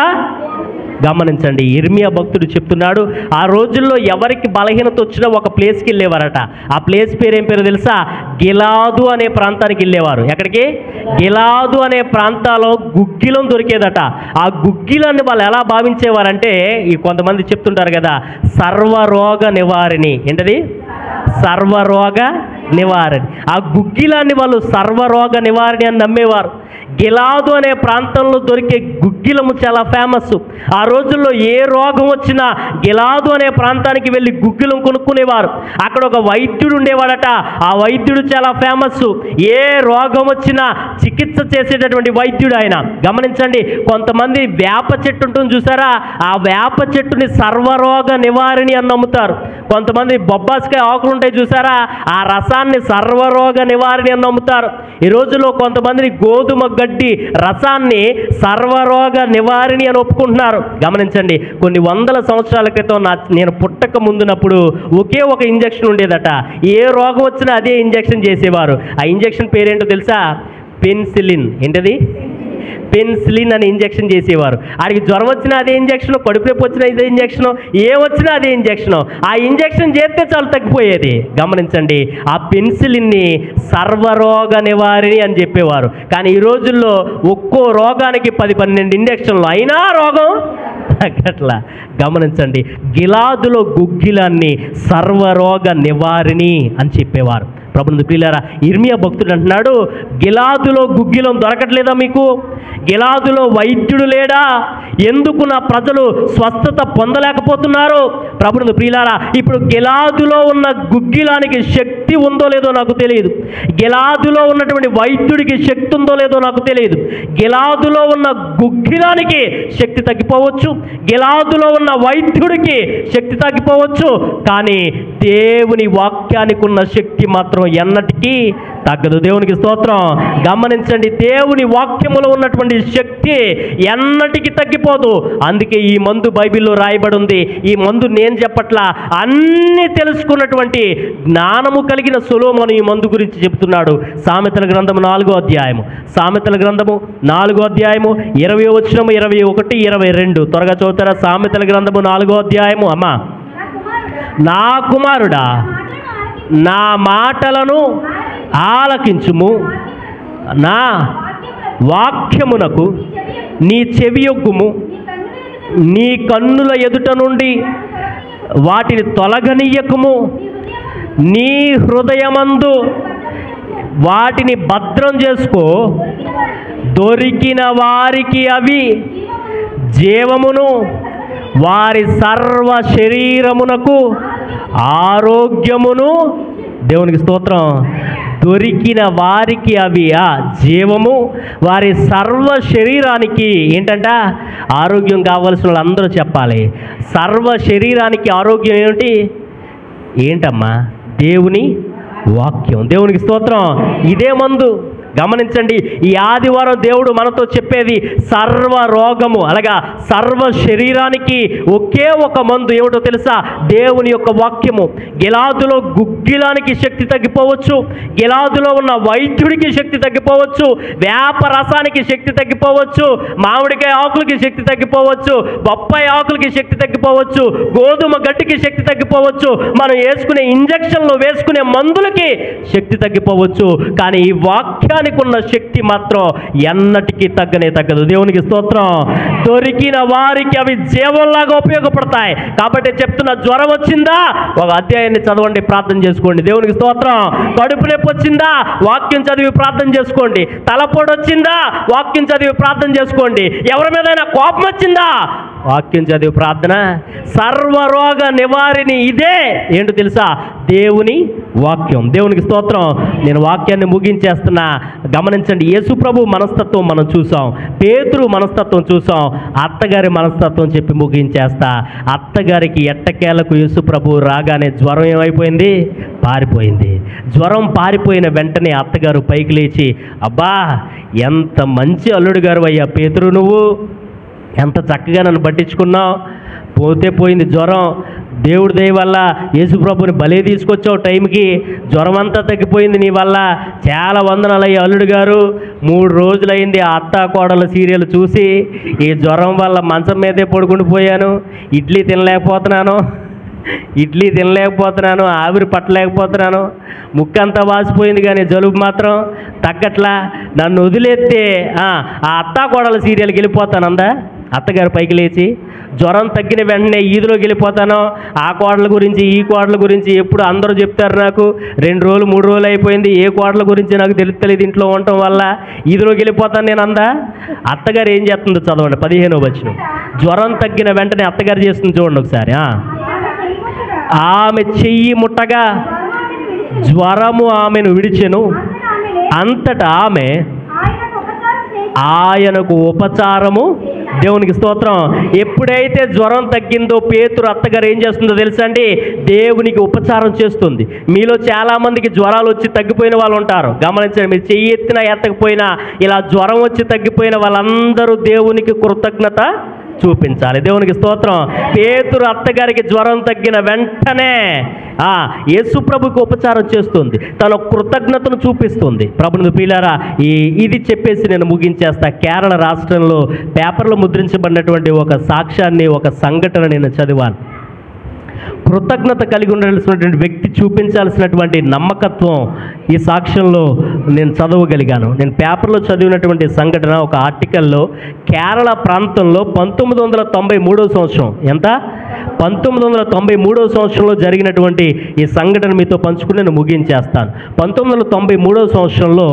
గమనించండి, ఇర్మియా భక్తుడు చెప్తున్నాడు, ఆ రోజుల్లో ఎవరికి బలహీనత వచ్చినా ఒక ప్లేస్కి వెళ్ళేవారట. ఆ ప్లేస్ పేరు ఏం పేరు తెలుసా? గిలాదు అనే ప్రాంతానికి వెళ్ళేవారు. ఎక్కడికి? గిలాదు అనే ప్రాంతాల్లో గుగ్గిలం దొరికేదట. ఆ గుగ్గిలాన్ని వాళ్ళు ఎలా భావించేవారంటే, ఈ కొంతమంది చెప్తుంటారు కదా, సర్వరోగ నివారిణి. ఏంటది? సర్వరోగ నివారిణి. ఆ గుగ్గిలాన్ని వాళ్ళు సర్వరోగ నివారిణి అని నమ్మేవారు. గిలాదు అనే ప్రాంతంలో దొరికే గుగ్గిలము చాలా ఫేమస్. ఆ రోజుల్లో ఏ రోగం వచ్చినా గిలాదు అనే ప్రాంతానికి వెళ్ళి గుగ్గిలం కొనుక్కునేవారు. అక్కడ ఒక వైద్యుడు ఉండేవాడట. ఆ వైద్యుడు చాలా ఫేమస్. ఏ రోగం వచ్చినా చికిత్స చేసేటటువంటి వైద్యుడు ఆయన. గమనించండి, కొంతమంది వేప చెట్టు ఉంటుంది చూసారా, ఆ వేప చెట్టుని సర్వరోగ నివారిణి అని నమ్ముతారు. కొంతమంది బొబ్బాస్కాయ ఆకులు ఉంటాయి చూసారా, ఆ రసాన్ని సర్వరోగ నివారిణి అని నమ్ముతారు. ఈ రోజుల్లో కొంతమంది గోధుమ గడ్డి రసాన్ని సర్వరోగ నివారిణి అని ఒప్పుకుంటున్నారు. గమనించండి, కొన్ని వందల సంవత్సరాల క్రితం నేను పుట్టక ముందునప్పుడు ఒకే ఒక ఇంజెక్షన్ ఉండేదట. ఏ రోగం వచ్చినా అదే ఇంజెక్షన్ చేసేవారు. ఆ ఇంజెక్షన్ పేరేంటో తెలుసా? పెన్సిలిన్. ఏంటది? పెన్సిలిన్ అని ఇంజెక్షన్ చేసేవారు. ఆడికి జ్వరం వచ్చినా అదే ఇంజెక్షన్, కడుపు నొప్పి వచ్చినా ఇదే ఇంజెక్షన్, ఏ వచ్చినా అదే ఇంజెక్షన్. ఆ ఇంజెక్షన్ చేస్తే చాలు తగ్గిపోయేది. గమనించండి, ఆ పెన్సిలిన్ని సర్వరోగ నివారిణి అని చెప్పేవారు. కానీ ఈ రోజుల్లో ఒక్కో రోగానికి 10-12 ఇంజెక్షన్లు, అయినా రోగం తగ్గట్లా. గమనించండి, గిలాదులో గుగ్గిలాన్ని సర్వరోగ నివారిణి అని చెప్పేవారు. ప్రభునందు ప్రియులారా, ఇర్మియా భక్తుడు అంటున్నాడు, గిలాదులో గుగ్గిలం దొరకట్లేదా మీకు? గిలాదులో వైద్యుడు లేడా? ఎందుకు నా ప్రజలు స్వస్థత పొందలేకపోతున్నారు? ప్రభునందు ప్రియులారా, ఇప్పుడు గిలాదులో ఉన్న గుగ్గిలానికి శక్తి ఉందో లేదో నాకు తెలియదు. గిలాదులో ఉన్నటువంటి వైద్యుడికి శక్తి ఉందో లేదో నాకు తెలియదు. గిలాదులో ఉన్న గుగ్గిలానికి శక్తి తగ్గిపోవచ్చు, గిలాదులో ఉన్న వైద్యుడికి శక్తి తగ్గిపోవచ్చు, కానీ దేవుని వాక్యానికి ఉన్న శక్తి మాత్రం మాత్రం ఎన్నటికీ తగ్గదు. దేవునికి స్తోత్రం. గమనించండి, దేవుని వాక్యములో ఉన్నటువంటి శక్తి ఎన్నటికీ తగ్గిపోదు. అందుకే ఈ మందు బైబిల్లో రాయబడి ఉంది. ఈ మందు నేను చెప్పట్లా, అన్నీ తెలుసుకున్నటువంటి జ్ఞానము కలిగిన సొలొమోను ఈ మందు గురించి చెప్తున్నాడు. సామెతల గ్రంథము 4వ అధ్యాయము, సామెతల గ్రంథము 4వ అధ్యాయము 20వ వచనము, 21, 22 త్వరగా చదువుతారా? సామెతల గ్రంథము 4వ అధ్యాయము. అమ్మా, నా కుమారుడా, నా మాటలను ఆలకించుము, నా వాక్యమునకు నీ చెవియొగ్గుము, నీ కన్నుల ఎదుట నుండి వాటిని తొలగనీయకుము, నీ హృదయమందు వాటిని భద్రం చేసుకో. దొరికిన వారికి అవి జీవమును, వారి సర్వ శరీరమునకు ఆరోగ్యమును. దేవునికి స్తోత్రం. దొరికిన వారికి అవి జీవము, వారి సర్వ శరీరానికి ఏంటంట ఆరోగ్యం. కావలసిన వాళ్ళందరూ చెప్పాలి. సర్వ శరీరానికి ఆరోగ్యం ఏమిటి? ఏంటమ్మా? దేవుని వాక్యం. దేవునికి స్తోత్రం. ఇదే మందు. గమనించండి, ఈ ఆదివారం దేవుడు మనతో చెప్పేది సర్వ రోగము అలాగా సర్వ శరీరానికి ఒకే ఒక మందు. ఏమిటో తెలుసా? దేవుని యొక్క వాక్యము. గిలాదులో గుగ్గిలానికి శక్తి తగ్గిపోవచ్చు, గిలాదులో ఉన్న వైద్యుడికి శక్తి తగ్గిపోవచ్చు, వేప రసానికి శక్తి తగ్గిపోవచ్చు, మామిడికాయ ఆకులకి శక్తి తగ్గిపోవచ్చు, బొప్పాయి ఆకులకి శక్తి తగ్గిపోవచ్చు, గోధుమ గడ్డికి శక్తి తగ్గిపోవచ్చు, మనం వేసుకునే ఇంజక్షన్లు వేసుకునే మందులకి శక్తి తగ్గిపోవచ్చు. కానీ ఈ వాక్యానికి ఉన్న శక్తి మాత్రం ఎన్నటికీ తగ్గదు. దేవునికి స్తోత్రం. దొరికిన వారికి అవి జీవంలాగా ఉపయోగపడతాయి. కాబట్టి చెప్తున్న, జ్వరం వచ్చిందా? ఒక అధ్యాయాన్ని చదవండి, ప్రార్థన చేసుకోండి. దేవునికి స్తోత్రం. కడుపు నొప్పి వచ్చిందా? వాక్యం చదివి ప్రార్థన చేసుకోండి. తలపోటు వచ్చిందా? వాక్యం చదివి ప్రార్థన చేసుకోండి. ఎవరి మీదైనా కోపం వచ్చిందా? వాక్యం చదివి ప్రార్థన. సర్వరోగ నివారిణి ఇదే. ఏంటో తెలుసా? దేవుని వాక్యం. దేవునికి స్తోత్రం. నేను వాక్యాన్ని ముగించేస్తున్నా. గమనించండి, యేసు ప్రభు మనస్తత్వం మనం చూసాం, పేతురు మనస్తత్వం చూసాం, అత్తగారి మనస్తత్వం చెప్పి ముగించేస్తా. అత్తగారికి ఎట్టకేలకు యేసు ప్రభు రాగానే జ్వరం ఏమైపోయింది? పారిపోయింది. జ్వరం పారిపోయిన వెంటనే అత్తగారు పైకి లేచి, అబ్బా ఎంత మంచి అల్లుడు గారు అయ్యా పేతురు, నువ్వు ఎంత చక్కగా నన్ను పట్టించుకున్నావు, పోతే పోయింది జ్వరం, దేవుడి దయ వల్ల యేసుప్రభుని బలే తీసుకొచ్చావు, టైంకి జ్వరం అంతా తగ్గిపోయింది నీ వల్ల, చాలా వందనాలయ్య అల్లుడు గారు. 3 రోజులైంది ఆ అత్తా కోడల సీరియల్ చూసి, ఈ జ్వరం వల్ల మంచం మీదే పడుకుండిపోయాను, ఇడ్లీ తినలేకపోతున్నాను, ఆవిరి పట్టలేకపోతున్నాను, ముక్కంతా వాసిపోయింది, కానీ జలుబు మాత్రం తగ్గట్లా. నన్ను వదిలేస్తే ఆ అత్తా కోడల సీరియల్కి వెళ్ళిపోతానందా అత్తగారు పైకి లేచి. జ్వరం తగ్గిన వెంటనే ఈదులోకి వెళ్ళిపోతాను. ఆ కోడల గురించి ఈ కోడల గురించి ఎప్పుడు అందరూ చెప్తారు నాకు. 2 రోజులు 3 రోజులు అయిపోయింది, ఏ కోడల గురించి నాకు తెలుస్తలేదు ఇంట్లో ఉండటం వల్ల. ఈదులోకి వెళ్ళిపోతాను నేను అందా. అత్తగారు ఏం చేస్తుందో చదవండి, 15వ వచనం. జ్వరం తగ్గిన వెంటనే అత్తగారు చేస్తుంది చూడండి ఒకసారి. ఆమె చెయ్యి ముట్టగా జ్వరము ఆమెను విడిచెను, అంతటా ఆమె ఆయనకు ఉపచారము. దేవునికి స్తోత్రం. ఎప్పుడైతే జ్వరం తగ్గిందో పేతురు అత్తగారు ఏం చేస్తుందో తెలుసా అండి? దేవునికి ఉపచారం చేస్తుంది. మీలో చాలామందికి జ్వరాలు వచ్చి తగ్గిపోయిన వాళ్ళు ఉంటారు. గమనించండి, మీరు చెయ్యి ఎత్తినా ఎత్తకపోయినా ఇలా జ్వరం వచ్చి తగ్గిపోయిన వాళ్ళందరూ దేవునికి కృతజ్ఞత చూపించాలి. దేవునికి స్తోత్రం. పేతురు అత్తగారికి జ్వరం తగ్గిన వెంటనే యేసు ప్రభుకి ఉపచారం చేస్తుంది, తన కృతజ్ఞతను చూపిస్తుంది. ప్రభుని ప్రియులారా, ఇది చెప్పేసి నేను ముగించేస్తా. కేరళ రాష్ట్రంలో పేపర్లో ముద్రించబడినటువంటి ఒక సాక్ష్యాన్ని, ఒక సంఘటన నేను చదివాను. కృతజ్ఞత కలిగి ఉండాల్సినటువంటి వ్యక్తి చూపించాల్సినటువంటి నమ్మకత్వం ఈ సాక్ష్యంలో నేను చదవగలిగాను. నేను పేపర్లో చదివినటువంటి సంఘటన, ఒక ఆర్టికల్లో కేరళ ప్రాంతంలో 1993వ సంవత్సరం, ఎంత 1993వ సంవత్సరంలో జరిగినటువంటి ఈ సంఘటన మీతో పంచుకుని నేను ముగించేస్తాను. 1993వ సంవత్సరంలో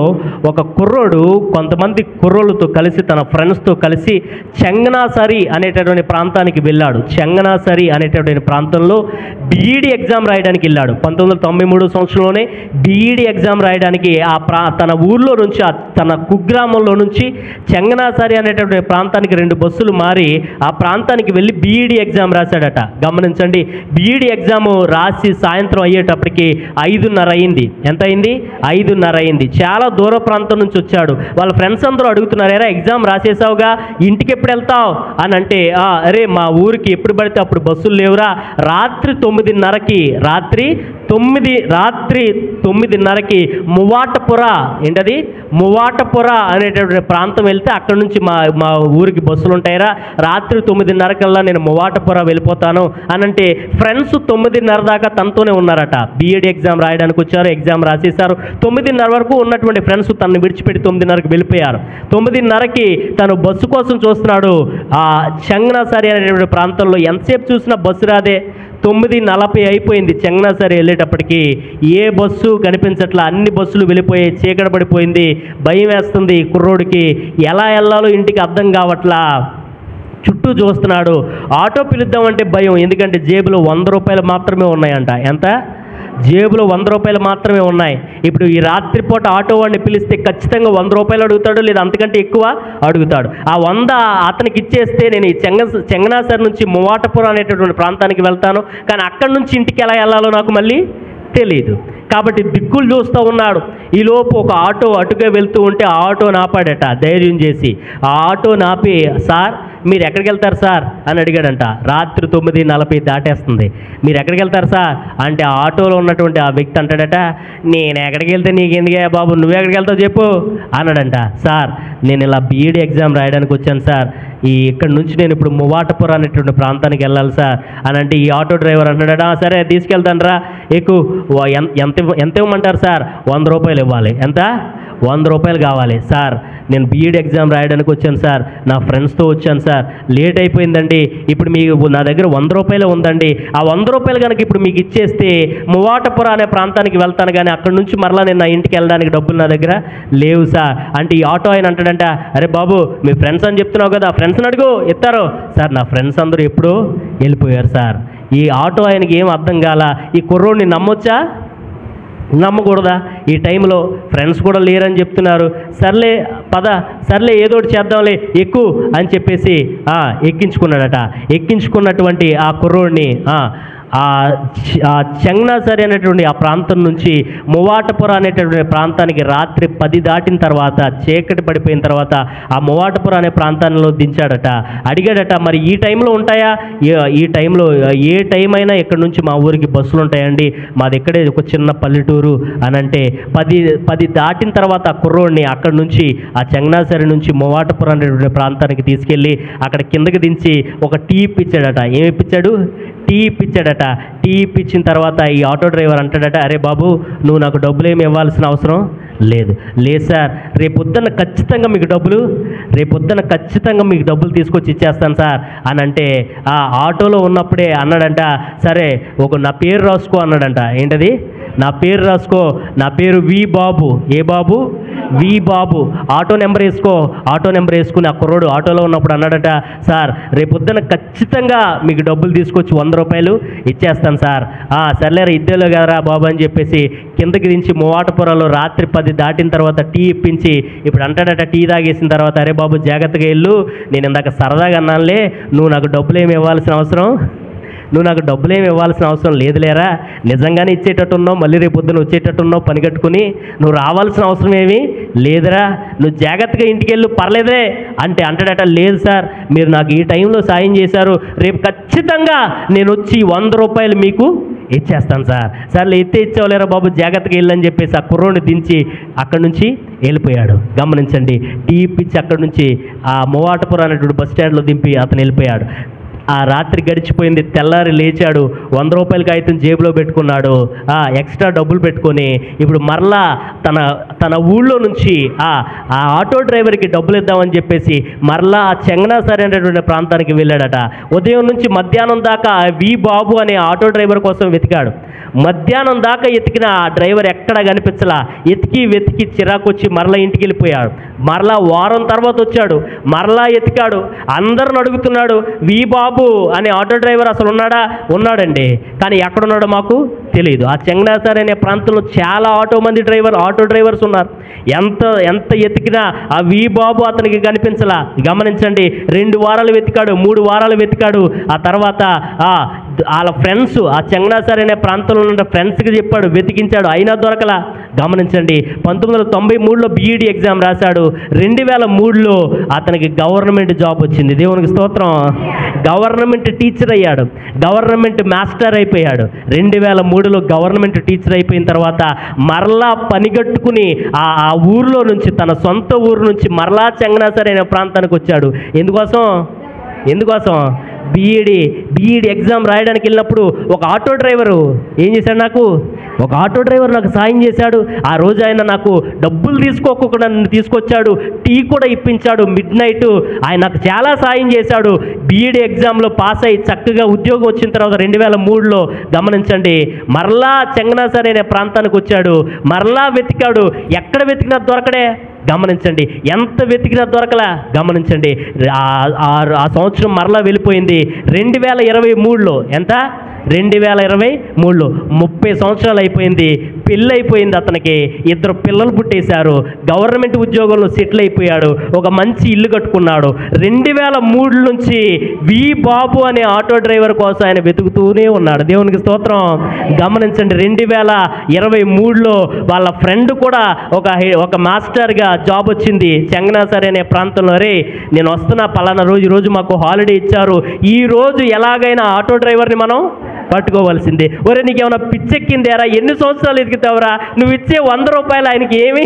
ఒక కుర్రోడు కొంతమంది కుర్రోళ్ళతో కలిసి, తన ఫ్రెండ్స్తో కలిసి చెంగనాసరి అనేటటువంటి ప్రాంతానికి వెళ్ళాడు. చెంగనాసరి అనేటటువంటి ప్రాంతంలో బీఈడి ఎగ్జామ్ రాయడానికి వెళ్ళాడు. 1993వ సంవత్సరంలోనే బీఈడి ఎగ్జామ్ రాయడానికి తన ఊర్లో నుంచి, తన కుగ్రామంలో నుంచి చెంగనాసరి అనేటటువంటి ప్రాంతానికి 2 బస్సులు మారి ఆ ప్రాంతానికి వెళ్ళి బీఈడి ఎగ్జామ్ రాశాడట. గమనించండి. బీఈడి ఎగ్జామ్ రాసి సాయంత్రం అయ్యేటప్పటికి 5:30 అయింది. ఎంత అయింది? 5:30 అయింది. చాలా దూర ప్రాంతం నుంచి వచ్చాడు. వాళ్ళ ఫ్రెండ్స్ అందరూ అడుగుతున్నారు, ఎరా ఎగ్జామ్ రాసేసావుగా, ఇంటికి ఎప్పుడు వెళ్తావు అని అంటే, అరే మా ఊరికి ఎప్పుడు పడితే అప్పుడు బస్సులు లేవురా, రాత్రి 9:30కి మువాటపుర, ఏంటది మువాటపుర అనేటటువంటి ప్రాంతం వెళ్తే అక్కడ నుంచి మా ఊరికి బస్సులు ఉంటాయిరా, రాత్రి 9:30కల్లా నేను మువాటపుర వెళ్ళిపోతాను అని అంటే, ఫ్రెండ్స్ 9:30 దాకా తనతోనే ఉన్నారట. బీఈడి ఎగ్జామ్ రాయడానికి వచ్చారు, ఎగ్జామ్ రాసేసారు. 9:30 వరకు ఉన్నటువంటి ఫ్రెండ్స్ తనని విడిచిపెట్టి 9:30కి వెళ్ళిపోయారు. 9:30కి తను బస్సు కోసం చూస్తున్నాడు. ఆ చెంగనాసరి అనేటువంటి ప్రాంతంలో ఎంతసేపు చూసినా బస్సు రాదే. 9:40 అయిపోయింది. చెంగనాసరి వెళ్ళేటప్పటికి ఏ బస్సు కనిపించట్లా, అన్ని బస్సులు వెళ్ళిపోయి చీకటి పడిపోయింది. భయం వేస్తుంది కుర్రోడికి, ఎలా వెళ్ళాలో ఇంటికి అర్థం కావట్లా. చుట్టూ చూస్తున్నాడు. ఆటో పిలుద్దామంటే భయం, ఎందుకంటే జేబులో 100 రూపాయలు మాత్రమే ఉన్నాయంట. ఎంత? జేబులో 100 రూపాయలు మాత్రమే ఉన్నాయి. ఇప్పుడు ఈ రాత్రిపూట ఆటో వాడిని పిలిస్తే ఖచ్చితంగా 100 రూపాయలు అడుగుతాడు, లేదా అంతకంటే ఎక్కువ అడుగుతాడు. ఆ 100 అతనికి ఇచ్చేస్తే నేను ఈ చెంగనాసరి నుంచి మువాటపురం అనేటటువంటి ప్రాంతానికి వెళ్తాను, కానీ అక్కడి నుంచి ఇంటికి ఎలా వెళ్ళాలో నాకు మళ్ళీ తెలియదు. కాబట్టి దిక్కులు చూస్తూ ఉన్నాడు. ఈలోపు ఒక ఆటో అటుగా వెళ్తూ ఉంటే ఆ ఆటో నాపాడట ధైర్యం చేసి. ఆ ఆటో నాపి, సార్ మీరు ఎక్కడికి వెళ్తారు సార్ అని అడిగాడంట. రాత్రి 9:40 దాటేస్తుంది. మీరు ఎక్కడికి వెళ్తారు సార్ అంటే, ఆ ఆటోలో ఉన్నటువంటి ఆ వ్యక్తి అంటాడట, నేను ఎక్కడికి వెళ్తే నీకు ఎందుకే బాబు, నువ్వు ఎక్కడికి వెళ్తావు చెప్పు అన్నాడంట. సార్ నేను ఇలా బీఈడి ఎగ్జామ్ రాయడానికి వచ్చాను సార్, ఇక్కడ నుంచి నేను ఇప్పుడు మువాటపురం అనేటువంటి ప్రాంతానికి వెళ్ళాలి సార్ అని అంటే, ఈ ఆటో డ్రైవర్ అంటాడట, సరే తీసుకెళ్తాను రా, ఎక్కువ ఎంత ఇవ్వమంటారు సార్? 100 రూపాయలు ఇవ్వాలి. ఎంత? 100 రూపాయలు కావాలి. సార్ నేను బీఈడి ఎగ్జామ్ రాయడానికి వచ్చాను సార్, నా ఫ్రెండ్స్తో వచ్చాను సార్, లేట్ అయిపోయిందండి, ఇప్పుడు మీకు నా దగ్గర 100 రూపాయలు ఉందండి, ఆ 100 రూపాయలు కనుక ఇప్పుడు మీకు ఇచ్చేస్తే మువాటపురం అనే ప్రాంతానికి వెళ్తాను, కానీ అక్కడ నుంచి మరలా నేను నా ఇంటికి వెళ్ళడానికి డబ్బులు నా దగ్గర లేవు సార్ అంటే, ఈ ఆటో ఆయన అంటాడంట, అరే బాబు మీ ఫ్రెండ్స్ అని చెప్తున్నావు కదా, ఫ్రెండ్స్ని అడుగు ఇస్తారు. సార్ నా ఫ్రెండ్స్ అందరూ ఎప్పుడూ వెళ్ళిపోయారు సార్. ఈ ఆటో ఆయనకి ఏం అర్థం కాల, ఈ కుర్రోడిని నమ్మొచ్చా నమ్మకూడదా? ఈ టైంలో ఫ్రెండ్స్ కూడా లేరని చెప్తున్నారు. సర్లే పద, సర్లే ఏదో ఒకటి చేద్దాంలే, ఎక్కువ అని చెప్పేసి ఎక్కించుకున్నాడట. ఎక్కించుకున్నటువంటి ఆ కుర్రోడిని ఆ చెంగనాసరి అనేటువంటి ఆ ప్రాంతం నుంచి మువాటపురం అనేటటువంటి ప్రాంతానికి రాత్రి 10 దాటిన తర్వాత, చీకటి పడిపోయిన తర్వాత ఆ మువాటపురం అనే ప్రాంతంలో దించాడట. అడిగాడట, మరి ఈ టైంలో ఉంటాయా? ఈ టైంలో ఏ టైం అయినా ఇక్కడ నుంచి మా ఊరికి బస్సులు ఉంటాయండి, మాది ఇక్కడే ఒక చిన్న పల్లెటూరు అని అంటే, 10 దాటిన తర్వాత ఆ కుర్రోడిని అక్కడి నుంచి ఆ చెంగనాసరి నుంచి మువాటపురం అనేటువంటి ప్రాంతానికి తీసుకెళ్ళి అక్కడ కిందకి దించి ఒక టీ ఇప్పించాడట. ఏమి ఇప్పించాడు? టీ ఇప్పించాడట. టీ ఇప్పించిన తర్వాత ఈ ఆటో డ్రైవర్ అంటాడట, అరే బాబు నువ్వు నాకు డబ్బులు ఏమి ఇవ్వాల్సిన అవసరం లేదు సార్, రేపొద్దున ఖచ్చితంగా మీకు డబ్బులు తీసుకొచ్చి ఇచ్చేస్తాను సార్ అని అంటే, ఆ ఆటోలో ఉన్నప్పుడే అన్నాడంట, సరే నా పేరు రాసుకో అన్నాడంట. ఏంటది? నా పేరు రాసుకో, నా పేరు వి బాబు. ఏ బాబు? వి బాబు. ఆటో నెంబర్ వేసుకో. ఆటో నెంబర్ వేసుకుని ఆ కుర్రోడు ఆటోలో ఉన్నప్పుడు అన్నాడట, సార్ రేపొద్దున ఖచ్చితంగా మీకు డబ్బులు తీసుకొచ్చి 100 రూపాయలు ఇచ్చేస్తాను సార్. సర్లేరా ఇద్దరులో కదరా బాబు అని చెప్పేసి కిందకి దించి మువాటపురంలో రాత్రి 10 దాటిన తర్వాత టీ ఇప్పించి, ఇప్పుడు అంటాడట టీ తాగేసిన తర్వాత, అరే బాబు జాగ్రత్తగా వెళ్ళు, నేను ఇందాక సరదాగా అన్నానులే, నువ్వు నాకు డబ్బులు ఏమి ఇవ్వాల్సిన అవసరం లేదులేరా, నిజంగానే ఇచ్చేటట్టున్నావు, మళ్ళీ రేపు పొద్దున వచ్చేటట్టున్నావు పని కట్టుకుని, నువ్వు రావాల్సిన అవసరం ఏమీ లేదురా, నువ్వు జాగ్రత్తగా ఇంటికి వెళ్ళు పర్లేదే అంటే అంటాడట, లేదు సార్ మీరు నాకు ఈ టైంలో సాయం చేశారు, రేపు ఖచ్చితంగా నేను వచ్చి 100 రూపాయలు మీకు ఇచ్చేస్తాను సార్. సర్లే ఇచ్చేవలేరా బాబు, జాగ్రత్తగా వెళ్ళని చెప్పేసి ఆ కుర్రోడిని దించి అక్కడి నుంచి వెళ్ళిపోయాడు. గమనించండి, టీ పిచ్చి అక్కడి నుంచి ఆ మువాటపురం అనేటువంటి బస్ స్టాండ్లో దింపి అతను వెళ్ళిపోయాడు. ఆ రాత్రి గడిచిపోయింది. తెల్లారి లేచాడు, 100 రూపాయల కాగితం జేబులో పెట్టుకున్నాడు, ఎక్స్ట్రా డబ్బులు పెట్టుకొని ఇప్పుడు మరలా తన ఊళ్ళో నుంచి ఆ ఆటో డ్రైవర్కి డబ్బులు ఇద్దామని చెప్పేసి మరలా ఆ చెంగనాసరి అనేటువంటి ప్రాంతానికి వెళ్ళాడట. ఉదయం నుంచి మధ్యాహ్నం దాకా వి బాబు అనే ఆటో డ్రైవర్ కోసం వెతికాడు. మధ్యాహ్నం దాకా ఎతికిన ఆ డ్రైవర్ ఎక్కడా కనిపించలా. వెతికి చిరాకు వచ్చి మరలా ఇంటికి వెళ్ళిపోయాడు. మరలా వారం తర్వాత వచ్చాడు, మరలా ఎతికాడు. అందరిని అడుగుతున్నాడు, వి బాబు అనే ఆటో డ్రైవర్ అసలు ఉన్నాడా? ఉన్నాడండి, కానీ ఎక్కడున్నాడో మాకు తెలియదు. ఆ చెంగనాసర్ అనే ప్రాంతంలో చాలా ఆటో డ్రైవర్స్ ఉన్నారు. ఎంత ఎతికినా ఆ వి బాబు అతనికి కనిపించలా. గమనించండి, 2 వారాలు వెతికాడు, 3 వారాలు వెతికాడు. ఆ తర్వాత వాళ్ళ ఫ్రెండ్స్, ఆ చెంగనాసర్ అనే ప్రాంతంలో ఉన్న ఫ్రెండ్స్కి చెప్పాడు, వెతికించాడు, అయినా దొరకలా. గమనించండి, 1993లో బీఈడి ఎగ్జామ్ రాశాడు. 2003లో అతనికి గవర్నమెంట్ జాబ్ వచ్చింది. దేవునికి స్తోత్రం. గవర్నమెంట్ టీచర్ అయ్యాడు, గవర్నమెంట్ మాస్టర్ అయిపోయాడు. 2003లో గవర్నమెంట్ టీచర్ అయిపోయిన తర్వాత మరలా పనిగట్టుకుని ఆ ఊర్లో నుంచి, తన సొంత ఊరు నుంచి మరలా చెంగనాసర్ అనే ప్రాంతానికి వచ్చాడు. ఎందుకోసం బీఈడి ఎగ్జామ్ రాయడానికి వెళ్ళినప్పుడు ఒక ఆటో డ్రైవరు ఏం చేశాడు, నాకు సాయం చేశాడు. ఆ రోజు ఆయన నాకు డబ్బులు తీసుకోకుండా నన్ను తీసుకొచ్చాడు, టీ కూడా ఇప్పించాడు. మిడ్ నైట్ ఆయన నాకు చాలా సాయం చేశాడు. బీఈడి ఎగ్జామ్లో పాస్ అయ్యి చక్కగా ఉద్యోగం వచ్చిన తర్వాత 2003లో గమనించండి, మరలా చెంగనాసర్ అనే ప్రాంతానికి వచ్చాడు. మరలా వెతికాడు, ఎక్కడ వెతికినా దొరకడే. గమనించండి, ఎంత వెతికినా దొరకలా. గమనించండి, ఆ సంవత్సరం మరలా వెళ్ళిపోయింది. 2023లో 2023లో 30 సంవత్సరాలు అయిపోయింది. పెళ్ళి అయిపోయింది అతనికి, 2 పిల్లలు పుట్టేశారు, గవర్నమెంట్ ఉద్యోగంలో సెటిల్ అయిపోయాడు, ఒక మంచి ఇల్లు కట్టుకున్నాడు. 2003 నుంచి వి బాబు అనే ఆటో డ్రైవర్ కోసం ఆయన వెతుకుతూనే ఉన్నాడు. దేవునికి స్తోత్రం. గమనించండి, 2023లో వాళ్ళ ఫ్రెండ్ కూడా ఒక మాస్టర్గా జాబ్ వచ్చింది చెంగనాసర్ అనే ప్రాంతంలో. రే, నేను వస్తున్నా, పలానా రోజు మాకు హాలిడే ఇచ్చారు, ఈ రోజు ఎలాగైనా ఆటో డ్రైవర్ని మనం పట్టుకోవాల్సిందే. ఒరే, నీకేమైనా పిచ్చెక్కిందేరా? ఎన్ని సంవత్సరాలు ఎదుగుతావురా? నువ్వు ఇచ్చే 100 రూపాయలు ఆయనకి ఏమి?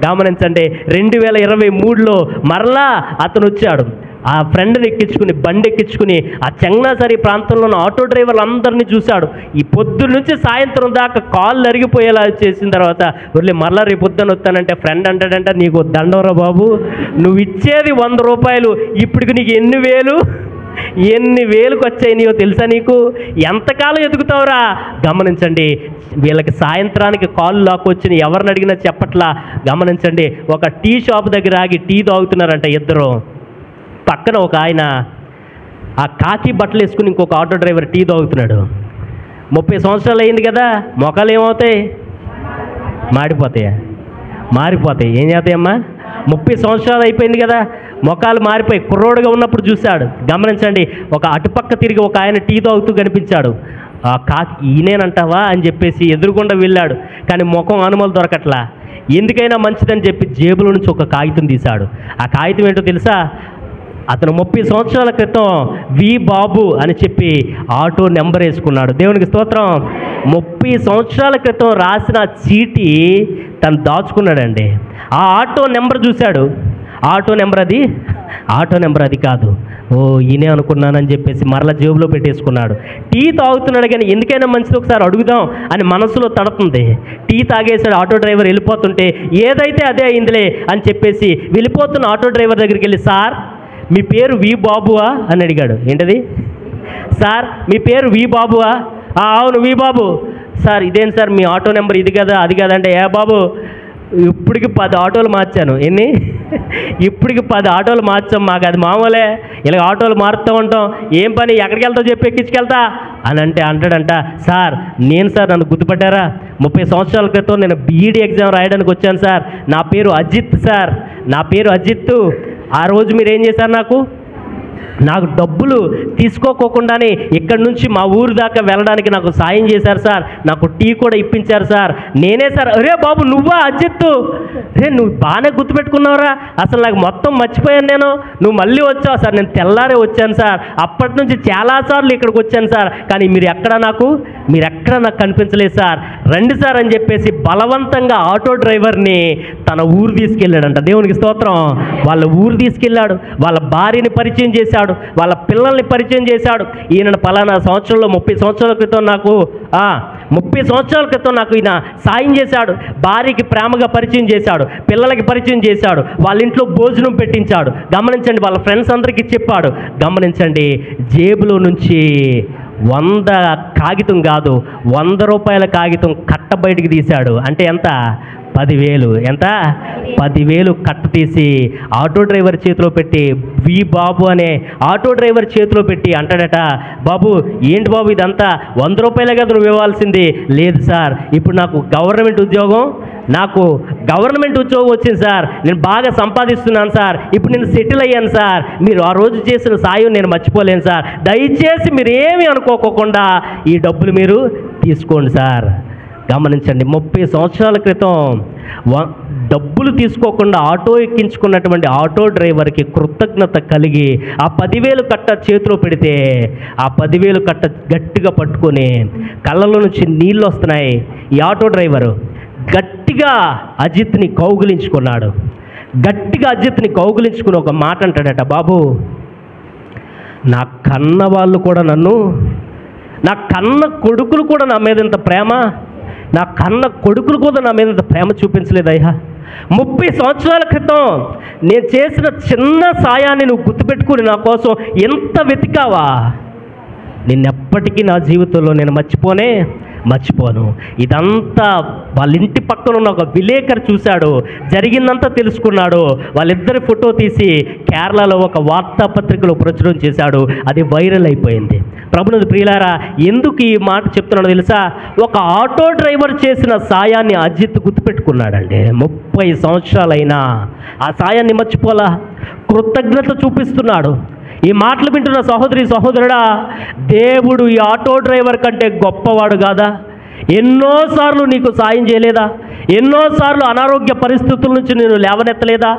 గమనించండి, 2023లో మరలా అతను వచ్చాడు. ఆ ఫ్రెండ్ని బండి ఎక్కించుకుని ఆ చెంగనాసరి ప్రాంతంలో ఉన్న ఆటో డ్రైవర్లు అందరినీ చూశాడు. ఈ పొద్దు నుంచి సాయంత్రం దాకా కాళ్ళు అరిగిపోయేలా చేసిన తర్వాత, మరలా రేపు పొద్దున వస్తానంటే ఫ్రెండ్ అంటాడంట, నీకు దండవరా బాబు, నువ్వు ఇచ్చేది 100 రూపాయలు, ఇప్పటికి నీకు ఎన్ని వేలకు వచ్చాయి నీవో తెలుసా? నీకు ఎంతకాలం ఎదుగుతావురా? గమనించండి, వీళ్ళకి సాయంత్రానికి కాళ్ళు లాక్కొచ్చిన ఎవరిని అడిగినా చెప్పట్లా. గమనించండి, ఒక టీ షాప్ దగ్గర ఆగి టీ తాగుతున్నారంట ఇద్దరు. పక్కన ఒక ఆయన ఆ కాకి బట్టలు వేసుకుని ఇంకొక ఆటో డ్రైవర్ టీ తాగుతున్నాడు. 30 సంవత్సరాలు అయింది కదా, మొఖాలు ఏమవుతాయి? మారిపోతాయి. ఏం చేస్తాయమ్మా? 30 సంవత్సరాలు అయిపోయింది కదా, మొఖాలు మారిపోయి కుర్రోడుగా ఉన్నప్పుడు చూశాడు. గమనించండి, ఒక అటుపక్క తిరిగి ఒక ఆయన టీ తాగుతూ కనిపించాడు. ఆ కాకి ఈయనేనంటావా అని చెప్పేసి ఎదురుగుండా వెళ్ళాడు, కానీ ముఖం అనుమలు దొరకట్లా. ఎందుకైనా మంచిదని చెప్పి జేబులో నుంచి ఒక కాగితం తీశాడు. ఆ కాగితం ఏంటో తెలుసా? అతను 30 సంవత్సరాల క్రితం వి బాబు అని చెప్పి ఆటో నెంబర్ వేసుకున్నాడు. దేవునికి స్తోత్రం. 30 సంవత్సరాల క్రితం రాసిన చీటీ తను దాచుకున్నాడండి. ఆ ఆటో నెంబర్ చూశాడు. ఆటో నెంబర్ అది కాదు. ఈయనే అనుకున్నానని చెప్పేసి మరలా జేబులో పెట్టేసుకున్నాడు. టీ తాగుతున్నాడు, కానీ ఎందుకైనా మంచిది ఒకసారి అడుగుదాం అని మనసులో తడుతుంది. టీ తాగేసాడు. ఆటో డ్రైవర్ వెళ్ళిపోతుంటే ఏదైతే అదే అయిందిలే అని చెప్పేసి వెళ్ళిపోతున్న ఆటో డ్రైవర్ దగ్గరికి వెళ్ళి, సార్ మీ పేరు వి బాబువా అని అడిగాడు. ఏంటది? సార్ మీ పేరు వి బాబువా? అవును వి బాబు. సార్ ఇదేంటి సార్ మీ ఆటో నెంబర్ ఇది కదా అది కదా అంటే, ఏ బాబు ఇప్పటికి 10 ఆటోలు మార్చాను. ఇప్పటికి 10 ఆటోలు మార్చాం, మాకు అది మామూలే, ఇలా ఆటోలు మారుతూ ఉంటాం, ఏం పని ఎక్కడికి వెళ్తావు చెప్పి ఎక్కించుకెళ్తా అని అంటాడంట. సార్ నన్ను గుర్తుపట్టారా? 30 సంవత్సరాల క్రితం నేను బీఈడి ఎగ్జామ్ రాయడానికి వచ్చాను సార్, నా పేరు అజిత్ సార్, నా పేరు అజిత్. ఆ రోజు మీరు ఏం చేశారు? నాకు డబ్బులు తీసుకోకుండానే ఇక్కడి నుంచి మా ఊరు దాకా వెళ్ళడానికి నాకు సాయం చేశారు సార్, నాకు టీ కూడా ఇప్పించారు సార్, నేనే సార్. అరే బాబు నువ్వా అజిత్? నువ్వు బాగానే గుర్తుపెట్టుకున్నావురా, అసలు నాకు మొత్తం మర్చిపోయాను నేను, నువ్వు మళ్ళీ వచ్చావు సార్. నేను తెల్లారే వచ్చాను సార్, అప్పటి నుంచి చాలాసార్లు ఇక్కడికి వచ్చాను సార్, కానీ మీరు ఎక్కడ నాకు కనిపించలేదు సార్, రండి సార్ అని చెప్పేసి బలవంతంగా ఆటో డ్రైవర్ని తన ఊరు తీసుకెళ్ళాడంట. దేవునికి స్తోత్రం. వాళ్ళ ఊరు తీసుకెళ్ళాడు, వాళ్ళ భార్యని పరిచయం చేశాడు, వాళ్ళ పిల్లల్ని పరిచయం చేశాడు. ఈయన పలానా సంవత్సరంలో 30 సంవత్సరాల క్రితం నాకు ఈయన సాయం చేశాడు, భార్యకి ప్రేమగా పరిచయం చేశాడు, పిల్లలకి పరిచయం చేశాడు, వాళ్ళ ఇంట్లో భోజనం పెట్టించాడు. గమనించండి, వాళ్ళ ఫ్రెండ్స్ అందరికీ చెప్పాడు. గమనించండి, జేబులో నుంచి 100 కాగితం కాదు, 100 రూపాయల కాగితం కట్ట బయటికి తీశాడు. అంటే ఎంత? 10,000. ఎంత? 10,000 కట్ట తీసి ఆటో డ్రైవర్ చేతిలో పెట్టి, వి బాబు అనే ఆటో డ్రైవర్ చేతిలో పెట్టి అంటాడట, బాబు ఏంటి బాబు ఇదంతా? 100 రూపాయలే కదా నువ్వు ఇవ్వాల్సింది. లేదు సార్, ఇప్పుడు నాకు గవర్నమెంట్ ఉద్యోగం వచ్చింది సార్, నేను బాగా సంపాదిస్తున్నాను సార్, ఇప్పుడు నేను సెటిల్ అయ్యాను సార్, మీరు ఆ రోజు చేసిన సాయం నేను మర్చిపోలేను సార్, దయచేసి మీరు ఏమీ అనుకోకుండా ఈ డబ్బులు మీరు తీసుకోండి సార్. గమనించండి, 30 సంవత్సరాల క్రితం డబ్బులు తీసుకోకుండా ఆటో ఎక్కించుకున్నటువంటి ఆటో డ్రైవర్కి కృతజ్ఞత కలిగి ఆ 10,000 కట్ట చేతిలో పెడితే ఆ 10,000 కట్ట గట్టిగా పట్టుకొని కళ్ళలో నుంచి నీళ్ళు వస్తున్నాయి. ఈ ఆటో డ్రైవరు గట్టిగా అజిత్ని కౌగిలించుకున్నాడు. ఒక మాట అంటాడట, బాబు నా కన్న వాళ్ళు కూడా నా కన్న కొడుకులు కూడా నా మీద ఇంత ప్రేమ, చూపించలేదయ్యా. 30 సంవత్సరాల క్రితం నేను చేసిన చిన్న సాయాన్ని నువ్వు గుర్తుపెట్టుకుని నా కోసం ఎంత వెతికావా? నిన్నెప్పటికీ నా జీవితంలో నేను మర్చిపోను. ఇదంతా వాళ్ళ ఇంటి పక్కన ఉన్న ఒక విలేకరు చూశాడు, జరిగిందంతా తెలుసుకున్నాడు. వాళ్ళిద్దరి ఫోటో తీసి కేరళలో ఒక వార్తాపత్రికలో ప్రచురం చేశాడు. అది వైరల్ అయిపోయింది. ప్రభునందు ప్రియులారా, ఎందుకు ఈ మాట చెప్తున్నాడో తెలుసా? ఒక ఆటో డ్రైవర్ చేసిన సాయాన్ని అజిత్ గుర్తుపెట్టుకున్నాడండి. 30 సంవత్సరాలైనా ఆ సాయాన్ని మర్చిపోలా, కృతజ్ఞత చూపిస్తున్నాడు. ఈ మాటలు వింటున్న సహోదరుడా, దేవుడు ఈ ఆటో డ్రైవర్ కంటే గొప్పవాడు కాదా? ఎన్నోసార్లు నీకు సాయం చేయలేదా? ఎన్నోసార్లు అనారోగ్య పరిస్థితుల నుంచి నేను లేవనెత్తలేదా?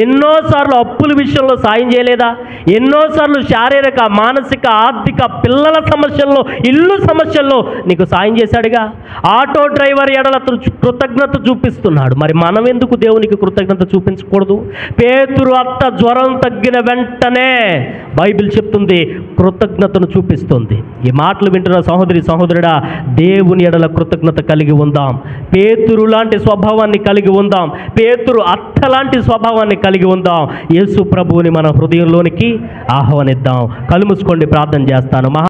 ఎన్నోసార్లు అప్పుల విషయంలో సాయం చేయలేదా? ఎన్నోసార్లు శారీరక, మానసిక, ఆర్థిక, పిల్లల సమస్యల్లో, ఇల్లు సమస్యల్లో నీకు సాయం చేశాడుగా. ఆటో డ్రైవర్ ఎడల కృతజ్ఞత చూపిస్తున్నాడు. మరి మనం ఎందుకు దేవునికి కృతజ్ఞత చూపించకూడదు? పేతురు అత్త జ్వరం తగ్గిన వెంటనే బైబిల్ చెప్తుంది కృతజ్ఞతను చూపిస్తుంది. ఈ మాటలు వింటున్న సహోదరుడా, దేవుని ఎడల కృతజ్ఞత కలిగి ఉందాం. పేతురు లాంటి స్వభావాన్ని కలిగి ఉందాం. పేతురు అత్త లాంటి స్వభావాన్ని కలిగి ఉందాం. యేసు ప్రభువుని మన హృదయంలోనికి ఆహ్వానిద్దాం. కళ్ళు మూసుకోండి, ప్రార్థన చేస్తాను.